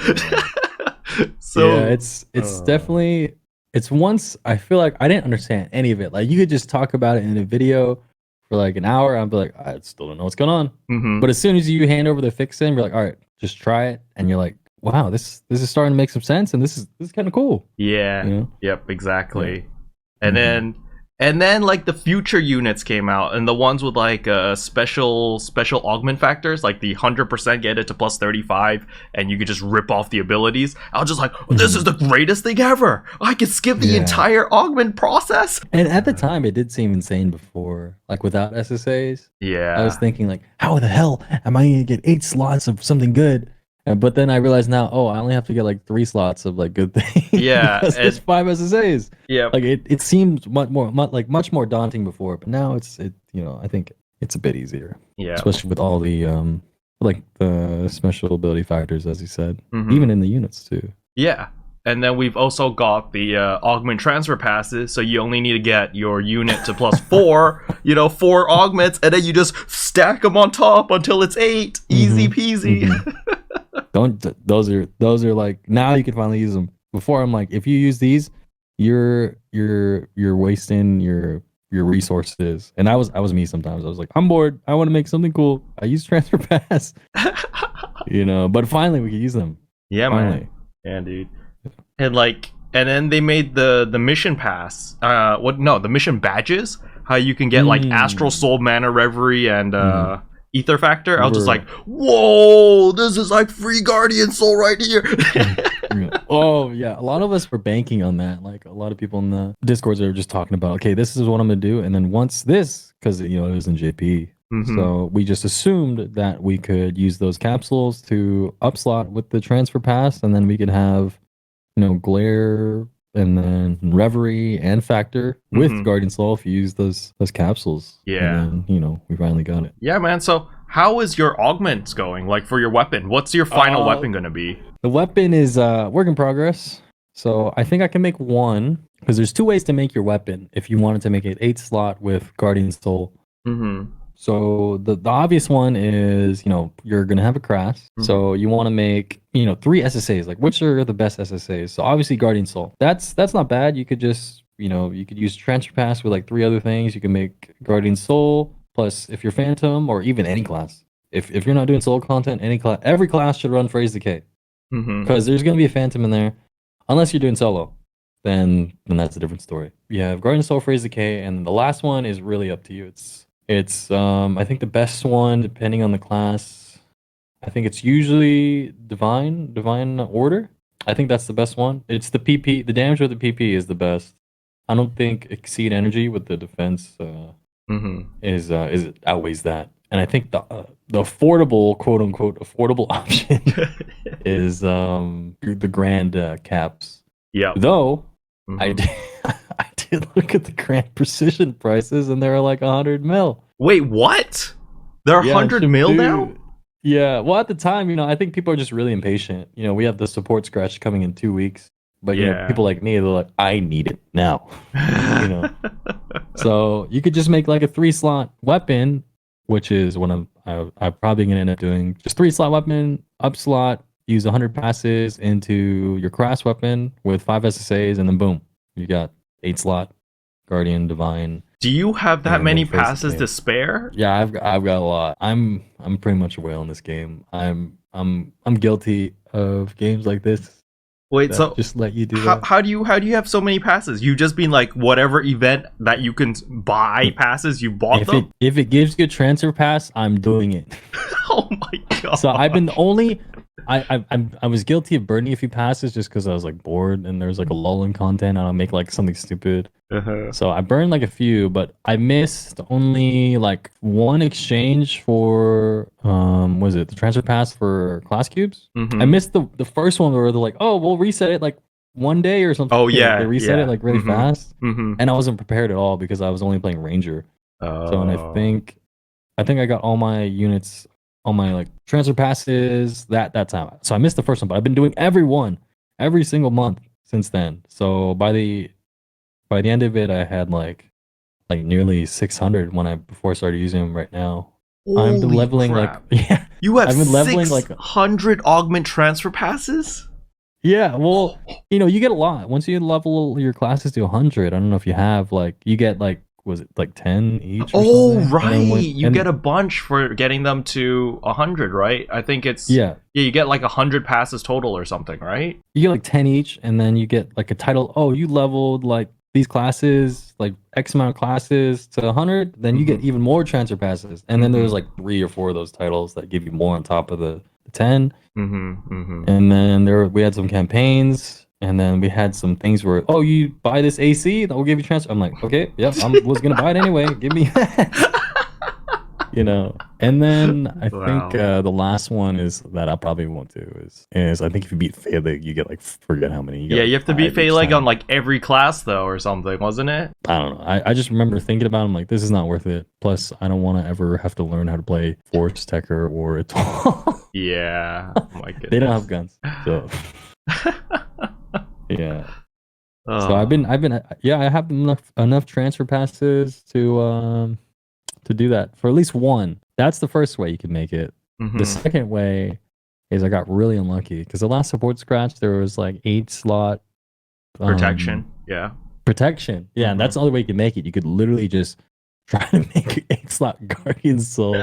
So yeah, it's definitely, it's once I feel like I didn't understand any of it. Like you could just talk about it in a video for like an hour, I'd be like, I still don't know what's going on. But as soon as you hand over the fix in, you're like, all right, just try it, and you're like, wow, this is starting to make some sense, and this is kind of cool. Yeah. Yep. Exactly. Yeah. And then like the future units came out, and the ones with like special augment factors, like the 100% get it to plus 35, and you could just rip off the abilities. I was just like, this is the greatest thing ever. I could skip the entire augment process. And at the time, it did seem insane before, like without SSAs. Yeah. I was thinking like, how the hell am I going to get 8 slots of something good? But then I realized now, I only have to get like 3 slots of like good things. Yeah, because there's 5 SSAs. Yeah, like it seemed much more daunting before, but now I think it's a bit easier. Yeah, especially with all the like the special ability factors, as you said, even in the units too. Yeah, and then we've also got the augment transfer passes, so you only need to get your unit to plus 4, 4 augments, and then you just stack them on top until it's 8. Easy peasy. Those are like, now you can finally use them. Before I'm like, if you use these, you're wasting your your resources. And I was me sometimes. I was like, I'm bored. I want to make something cool. I use transfer pass. But finally we could use them. Yeah, finally. Man. Yeah, dude. And then they made the mission pass. The mission badges. How you can get like Astral Soul, Mana Reverie, and Ether Factor. I was just like, whoa, this is like free Guardian Soul right here. Oh yeah, a lot of us were banking on that. Like a lot of people in the Discords are just talking about, okay, this is what I'm gonna do, and then once this, because it was in JP, so we just assumed that we could use those capsules to upslot with the transfer pass, and then we could have, Glare and then Reverie and Factor with Guardian Soul if you use those capsules. Yeah, and then, we finally got it. Yeah, man. So how is your augments going? Like for your weapon, what's your final weapon gonna be? The weapon is work in progress. So I think I can make one, because there's two ways to make your weapon if you wanted to make an 8 slot with Guardian Soul. So the obvious one is, you're going to have a crass. So you want to make, 3 SSAs. Like, which are the best SSAs? So obviously Guardian Soul. That's not bad. You could just, you could use Transfer Pass with like 3 other things. You can make Guardian Soul, plus if you're Phantom, or even any class. If you're not doing Soul content, every class should run Phrase Decay. Because there's going to be a Phantom in there. Unless you're doing solo, then that's a different story. You have Guardian Soul, Phrase Decay, and the last one is really up to you. It's I think the best one, depending on the class, I think it's usually Divine Order. I think that's the best one. It's the PP. The damage with the PP is the best. I don't think Exceed Energy with the defense is outweighs that. And I think the affordable, quote unquote, affordable option is the Grand Caps. Yeah. Though I did look at the Grand Precision prices, and they're like 100 mil. Wait, what? They're 100 mil now? Yeah. Well, at the time, I think people are just really impatient. We have the support scratch coming in 2 weeks. But people like me, they're like, I need it now. So you could just make like a 3-slot weapon, which is what I'm probably gonna end up doing. Just 3-slot weapon, up slot, use 100 passes into your crass weapon with 5 SSAs, and then boom, you got 8-slot Guardian Divine. Do you have that many passes to spare? Yeah, I've got a lot. I'm pretty much a whale in this game. I'm guilty of games like this. Wait, so just let you do that. How do you have so many passes? You've just been like, whatever event that you can buy passes, you bought them? If it gives you a transfer pass, I'm doing it. Oh my god. So I've been I was guilty of burning a few passes just because I was like bored and there was like a lull in content and I'll make like something stupid. So I burned like a few, but I missed only like one exchange for was it the transfer pass for class cubes? I missed the first one where they're like, oh, we'll reset it like one day or something. Oh yeah, they reset it like really fast, and I wasn't prepared at all because I was only playing Ranger. So and I think I got all my units, all my like transfer passes that time. So I missed the first one, but I've been doing every single month since then. So by the end of it, I had like nearly 600 before I started using them. Right now, Holy I've been leveling crap. You have I've been leveling 600 augment transfer passes. Yeah, well, you get a lot once you level your classes to 100. I don't know if you have you get was it like 10 each? Oh, right. You get a bunch for getting them to 100, right? I think it's you get like 100 passes total or something, right? You get like 10 each, and then you get like a title. Oh, you leveled like these classes, like X amount of classes to 100. Then you get even more transfer passes, and then there's like 3 or 4 of those titles that give you more on top of the 10. And then we had some campaigns. And then we had some things where, oh, you buy this AC, that will give you transfer. I'm like, okay, yep, I was gonna buy it anyway. Give me that. And then I think the last one is that I probably won't do is I think if you beat Phaleg, you get like forget how many. You have to beat Phaleg on like every class though, or something, wasn't it? I don't know. I just remember thinking about it, I'm like, this is not worth it. Plus, I don't want to ever have to learn how to play Force Tekker or Atoll. Yeah. Oh my goodness. They don't have guns, so. Yeah. So I've been I have enough transfer passes to do that for at least one. That's the first way you can make it. The second way is I got really unlucky because the last support scratch there was like 8-slot protection. protection. Yeah, and that's the only way you can make it. You could literally just try to make a slot Guardian Soul.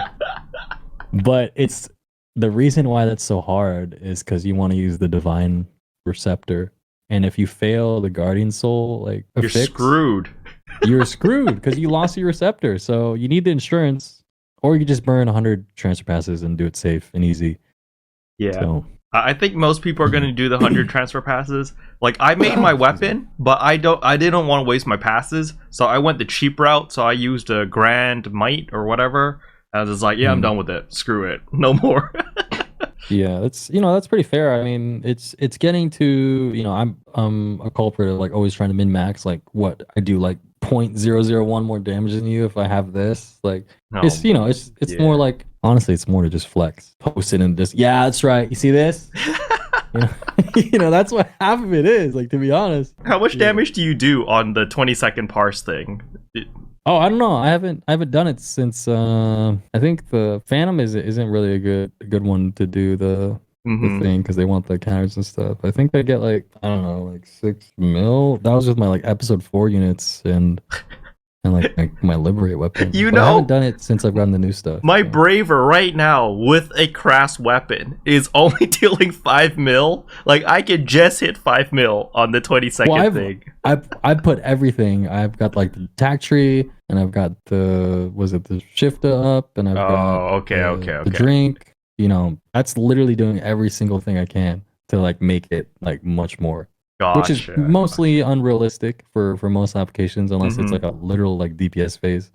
But it's the reason why that's so hard is because you want to use the Divine Receptor. And if you fail the Guardian Soul, like you're screwed. You're screwed because you lost your receptor. So you need the insurance, or you just burn 100 transfer passes and do it safe and easy. Yeah. So, I think most people are going to do the 100 transfer passes. Like, I made my weapon, but I didn't want to waste my passes, so I went the cheap route. So I used a Grand Might or whatever. I was just like, yeah, I'm done with it. Screw it. No more. Yeah, that's pretty fair. I mean, it's getting to, I'm a culprit of like always trying to min max. Like, what I do, like 0.001 more damage than you if I have this. Like, it's more like, honestly, it's more to just flex, post it and just, yeah, that's right. You see this? That's what half of it is. Like, to be honest. How much damage do you do on the 20-second parse thing? Oh, I don't know. I haven't done it since I think the Phantom isn't really a good one to do the thing because they want the counters and stuff. I think they get like, I don't know, like 6 mil. That was with my like episode 4 units and like my Liberate weapon. I haven't done it since I've gotten the new stuff. My Braver right now with a crass weapon is only dealing 5 mil. Like, I could just hit 5 mil on the 20-second thing. I put everything. I've got like the attack tree, and I've got the shifter up, and I've got the drink. That's literally doing every single thing I can to like make it like much more. Gotcha. Which is mostly unrealistic for most applications, unless it's like a literal like DPS phase.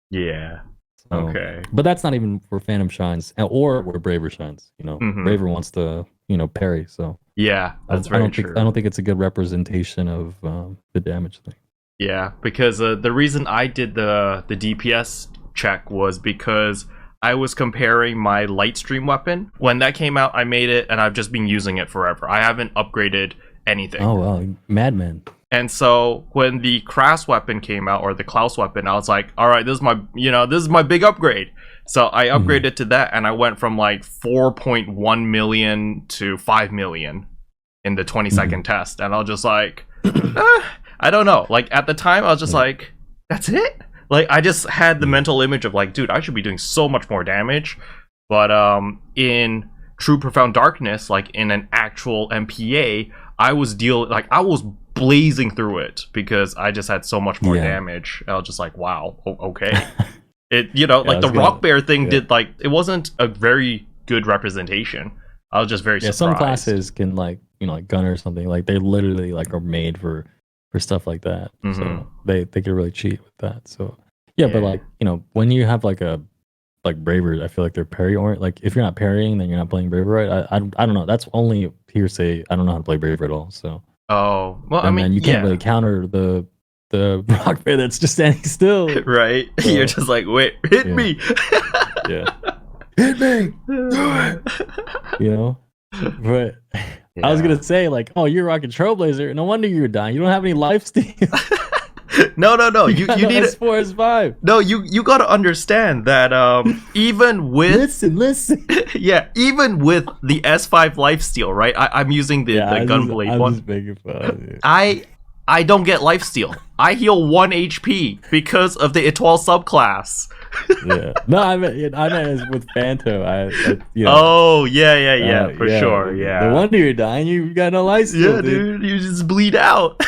Yeah. So, okay. But that's not even for Phantom shines or where Braver shines. Braver wants to parry. So yeah, that's very true. I don't think it's a good representation of the damage thing. Yeah, because the reason I did the DPS check was because I was comparing my Lightstream weapon. When that came out, I made it, and I've just been using it forever. I haven't upgraded anything. Oh well, madman. And so when the Crass weapon came out, or the Klaus weapon, I was like, all right, this is my big upgrade. So I upgraded to that, and I went from like 4.1 million to 5 million in the 20-second test. And I was just like, I don't know. Like, at the time, I was just like, that's it? Like, I just had the mental image of like, dude, I should be doing so much more damage. But in True Profound Darkness, like in an actual MPA, I was blazing through it because I just had so much more damage. I was just like, wow, okay. It, like the Rock Bear thing did, like, it wasn't a very good representation. I was just very surprised. Some classes can like gun or something, like they literally like are made for stuff like that. So they can really cheat with that. So but like, when you have like a Braver, I feel like they're parry oriented. Like, if you're not parrying, then you're not playing Braver right. I don't know. That's only hearsay. I don't know how to play Braver at all. So you can't really counter the Rock Bear that's just standing still. Right. So, you're just like, wait, hit me. Hit me. Do it. But I was gonna say, like, oh, you're rocking Trailblazer. No wonder you're dying. You don't have any life steal. No. You need S4, S5. No, you got to understand that even with listen. Yeah, even with the S5 lifesteal, right? I'm using the Gunblade one. Just making fun, I don't get lifesteal. I heal 1 HP because of the Etoile subclass. Yeah. No, I meant as with Phanto. Oh, yeah, for sure. Yeah. No wonder you're dying. You got no lifesteal. Yeah, dude. You just bleed out.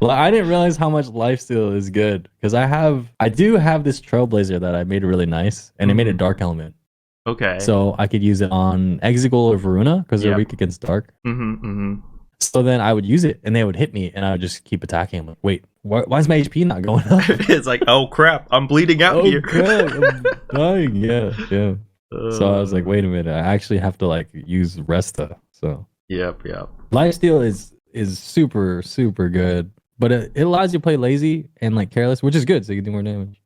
Well, I didn't realize how much lifesteal is good because I do have this Trailblazer that I made really nice, and I made a dark element. Okay. So I could use it on Exegol or Varuna because they're weak against dark. So then I would use it, and they would hit me, and I would just keep attacking. I'm like, wait, why is my HP not going up? It's like, oh crap, I'm bleeding out here. Crap, I'm dying. Yeah. So I was like, wait a minute, I actually have to like use Resta. So Yep. Lifesteal is super, super good. But it allows you to play lazy and like careless, which is good, so you can do more damage.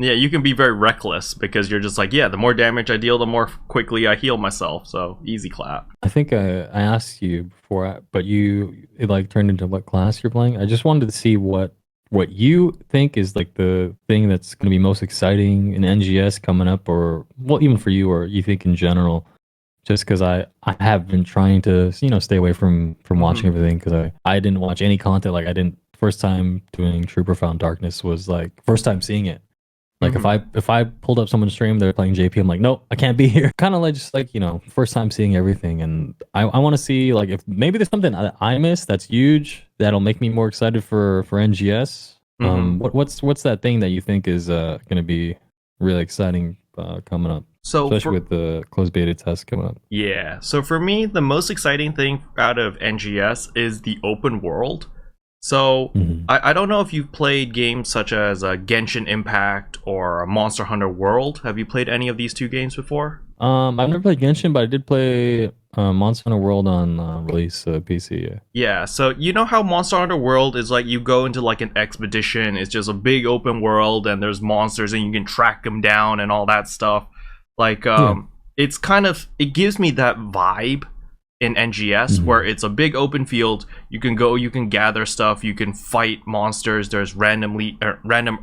Yeah, you can be very reckless because you're just like, the more damage I deal, the more quickly I heal myself. So easy clap. I think I asked you before, but it like turned into what class you're playing. I just wanted to see what you think is like the thing that's going to be most exciting in NGS coming up, or well, even for you, or you think in general. just because I have been trying to stay away from watching everything because I didn't watch any content. Like I didn't first time doing True Profound Darkness was like first time seeing it. Like if I pulled up someone's stream, they're playing JP, I'm like, nope, I can't be here. Kind of like just like first time seeing everything, and I want to see like if maybe there's something I missed that's huge that'll make me more excited for NGS. What's that thing that you think is going to be really exciting coming up? So especially with the closed beta test coming up. Yeah. So for me, the most exciting thing out of NGS is the open world. So I don't know if you've played games such as Genshin Impact or Monster Hunter World. Have you played any of these two games before? I've never played Genshin, but I did play Monster Hunter World on release PC. Yeah. So you know how Monster Hunter World is like you go into like an expedition. It's just a big open world and there's monsters and you can track them down and all that stuff. Like it's kind of, it gives me that vibe in NGS where it's a big open field. You can go, you can gather stuff, you can fight monsters. There's random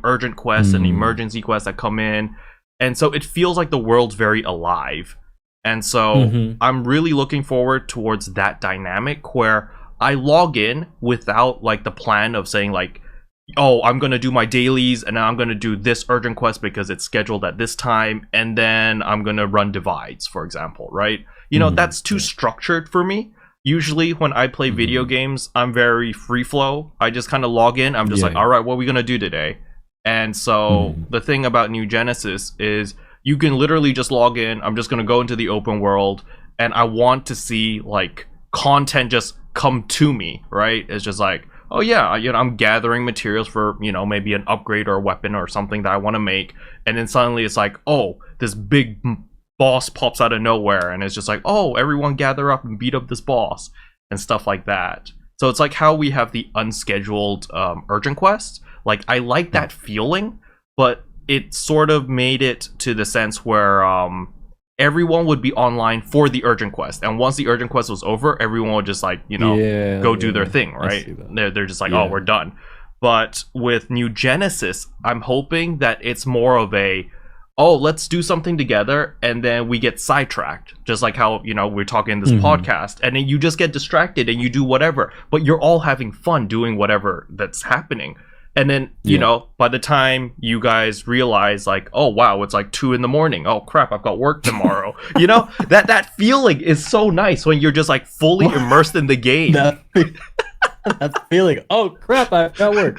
urgent quests and emergency quests that come in, and so it feels like the world's very alive. And so I'm really looking forward towards that dynamic where I log in without like the plan of saying like, oh, I'm gonna do my dailies and I'm gonna do this urgent quest because it's scheduled at this time, and then I'm gonna run divides, for example, right? That's too structured for me. Usually when I play video games, I'm very free flow. I just kind of log in. I'm just like, all right, what are we going to do today? And so the thing about New Genesis is you can literally just log in. I'm just going to go into the open world and I want to see like content just come to me, right? It's just like, oh yeah, I'm gathering materials for, maybe an upgrade or a weapon or something that I want to make. And then suddenly it's like, oh, this big boss pops out of nowhere and it's just like, oh, everyone gather up and beat up this boss and stuff like that. So it's like how we have the unscheduled urgent quests. Like I like that feeling, but it sort of made it to the sense where everyone would be online for the urgent quest, and once the urgent quest was over, everyone would just like go do their thing, right? They're just like, oh, we're done. But with New Genesis, I'm hoping that it's more of a, oh, let's do something together, and then we get sidetracked, just like how we're talking in this podcast, and then you just get distracted and you do whatever, but you're all having fun doing whatever that's happening. And then by the time you guys realize like, oh wow, it's like 2 a.m, oh crap, I've got work tomorrow. that feeling is so nice when you're just like fully immersed in the game. that feeling, oh crap, I've got work.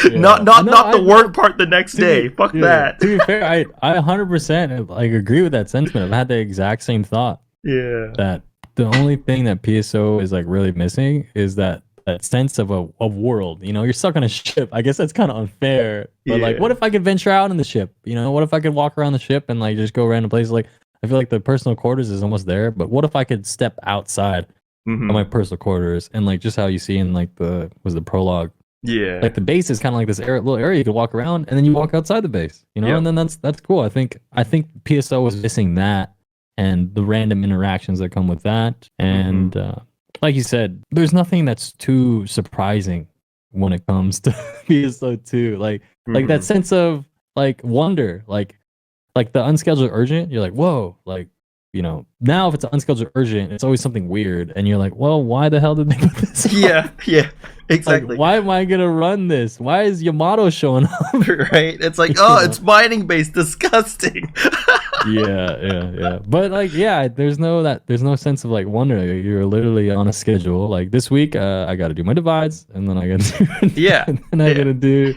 Not the work part the next day. Fuck that. To be fair, I 100% like agree with that sentiment. I've had the exact same thought. Yeah. That the only thing that PSO is like really missing is that sense of a world. You're stuck on a ship. I guess that's kind of unfair. But like, what if I could venture out in the ship? What if I could walk around the ship and like just go random places? Like, I feel like the personal quarters is almost there, but what if I could step outside of my personal quarters and like just how you see in like the prologue. Yeah, like the base is kind of like this little area you can walk around, and then you walk outside the base, and then that's cool. I think PSO was missing that, and the random interactions that come with that, and like you said, there's nothing that's too surprising when it comes to PSO2. Like that sense of like wonder, like the unscheduled urgent. You're like, whoa, like. Now if it's unscheduled urgent, it's always something weird, and you're like, well, why the hell did they put this on? Yeah, exactly. Like, why am I gonna run this? Why is Yamato showing up? Right? It's like, oh, it's mining base, disgusting. yeah. But like, there's no sense of like wonder. Like, you're literally on a schedule. Like this week, I got to do my divides, and then I got to and I got to do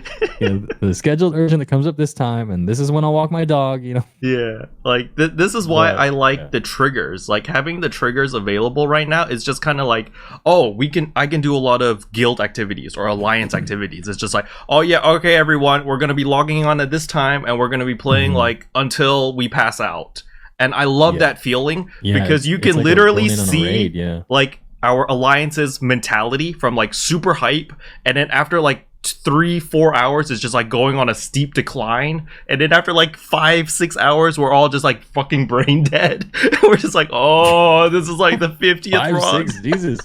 the scheduled urgent that comes up this time, and this is when I'll walk my dog. Yeah, like this is why I like the triggers. Like having the triggers available right now is just kind of like, oh, I can do a lot of guild activities or alliance activities. It's just like, oh yeah, okay, everyone, we're gonna be logging on at this time, and we're gonna be playing like until we pass out. And I love that feeling because you can like literally see like our alliance's mentality from like super hype, and then after like 3-4 hours is just like going on a steep decline, and then after like 5-6 hours we're all just like fucking brain dead. We're just like, oh, this is like the 50th run. 5-6, Jesus.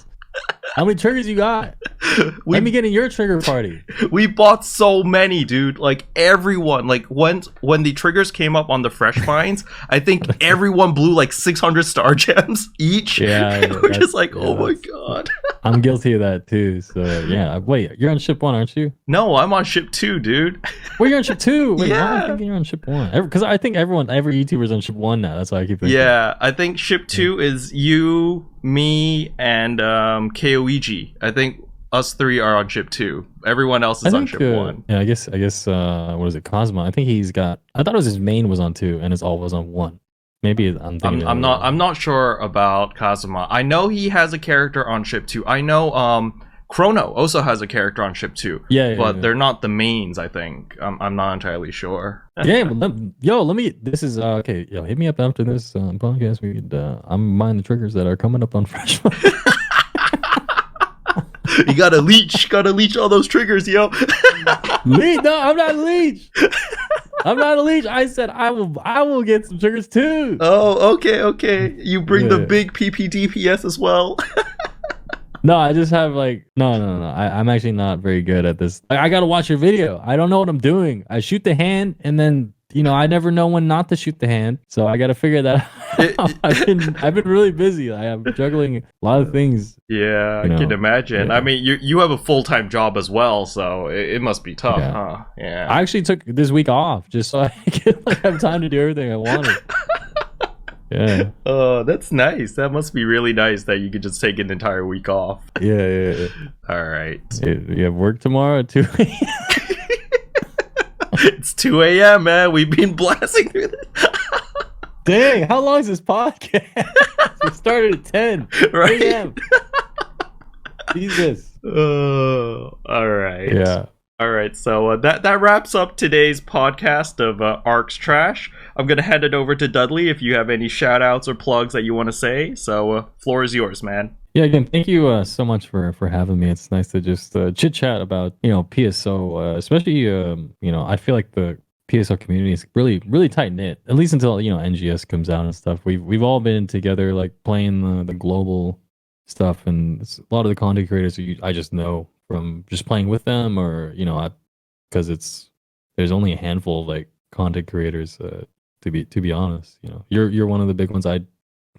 How many triggers you got? Let me get in your trigger party. We bought so many, dude. Like everyone, like when the triggers came up on the fresh finds, I think everyone blew like 600 star gems each. Yeah, we're just like, oh my god. I'm guilty of that too. So yeah, wait, you're on ship 1, aren't you? No, I'm on ship 2, dude. Well, you're on ship 2. Wait, Yeah. why am I thinking you're on ship 1? Because I think every YouTuber's on ship 1 now. That's why I keep thinking. Yeah, I think ship 2 is you, me, and KOEG. I think us 3 are on ship 2. Everyone else is on ship 1. Yeah, I guess what is it, Cosmo? I think he's got, I thought it was his main was on 2 and his alt was on 1. Maybe I'm thinking I'm not sure about Kazuma. I know he has a character on ship 2. I know Chrono also has a character on ship 2. Yeah, but they're not the mains, I think. I'm not entirely sure. Yeah, but let me, this is okay, yo, hit me up after this podcast. We could I'm mind the triggers that are coming up on Fresh. You gotta leech all those triggers, yo. Leech? No, I'm not a leech. I'm not a leech. I said I will get some triggers too. Oh, okay. You bring the big PPDPS as well. No, I just have like no. I'm actually not very good at this. I gotta watch your video. I don't know what I'm doing. I shoot the hand and then I never know when not to shoot the hand. So I gotta figure that out. I've been really busy. I am juggling a lot of things. Yeah, I can imagine. Yeah. I mean, you have a full-time job as well, so it must be tough, huh? Yeah. I actually took this week off just so I could have time to do everything I wanted. Yeah. Oh, that's nice. That must be really nice that you could just take an entire week off. Yeah. All right. You have work tomorrow at 2 a.m. It's 2 a.m., man. We've been blasting through this. Dang, how long is this podcast? We started at 10 right? a.m. Jesus. All right. Yeah. All right, so that wraps up today's podcast of Arks Trash. I'm going to hand it over to Dudley if you have any shout-outs or plugs that you want to say. So, floor is yours, man. Yeah, again, thank you so much for having me. It's nice to just chit-chat about, PSO, especially, I feel like the PSO community is really, really tight-knit, at least until, NGS comes out and stuff. We've all been together, like, playing the global stuff, and a lot of the content creators I just know from just playing with them, or because there's only a handful of like content creators to be honest. You're one of the big ones.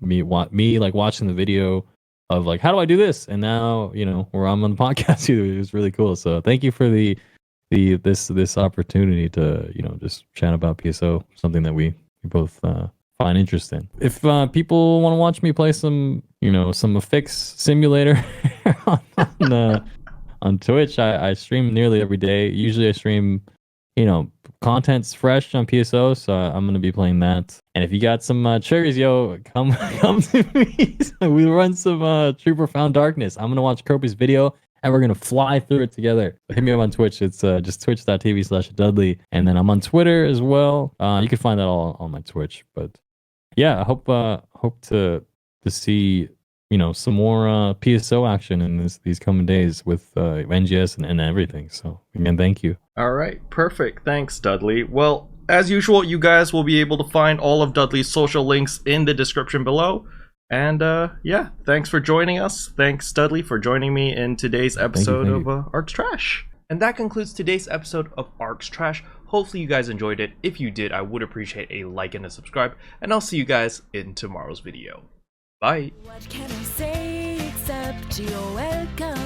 Me like watching the video of like, how do I do this, and now where I'm on the podcast too. It was really cool. So thank you for this opportunity to just chat about PSO, something that we both find interest in. If people want to watch me play some some fix simulator on Twitch, I stream nearly every day. Usually I stream, content's fresh on PSO, so I'm going to be playing that. And if you got some triggers, yo, come to me. We run some True Profound Darkness. I'm going to watch keroppi's video, and we're going to fly through it together. Hit me up on Twitch. It's just twitch.tv/Dudley. And then I'm on Twitter as well. You can find that all on my Twitch. But yeah, I hope to see some more PSO action in these coming days with NGS and everything. So again, thank you. All right, perfect. Thanks, Dudley. Well, as usual, you guys will be able to find all of Dudley's social links in the description below. And yeah, thanks for joining us. Thanks, Dudley, for joining me in today's episode of Arks Trash. And that concludes today's episode of Arks Trash. Hopefully you guys enjoyed it. If you did, I would appreciate a like and a subscribe. And I'll see you guys in tomorrow's video. Bye. What can I say except you're welcome?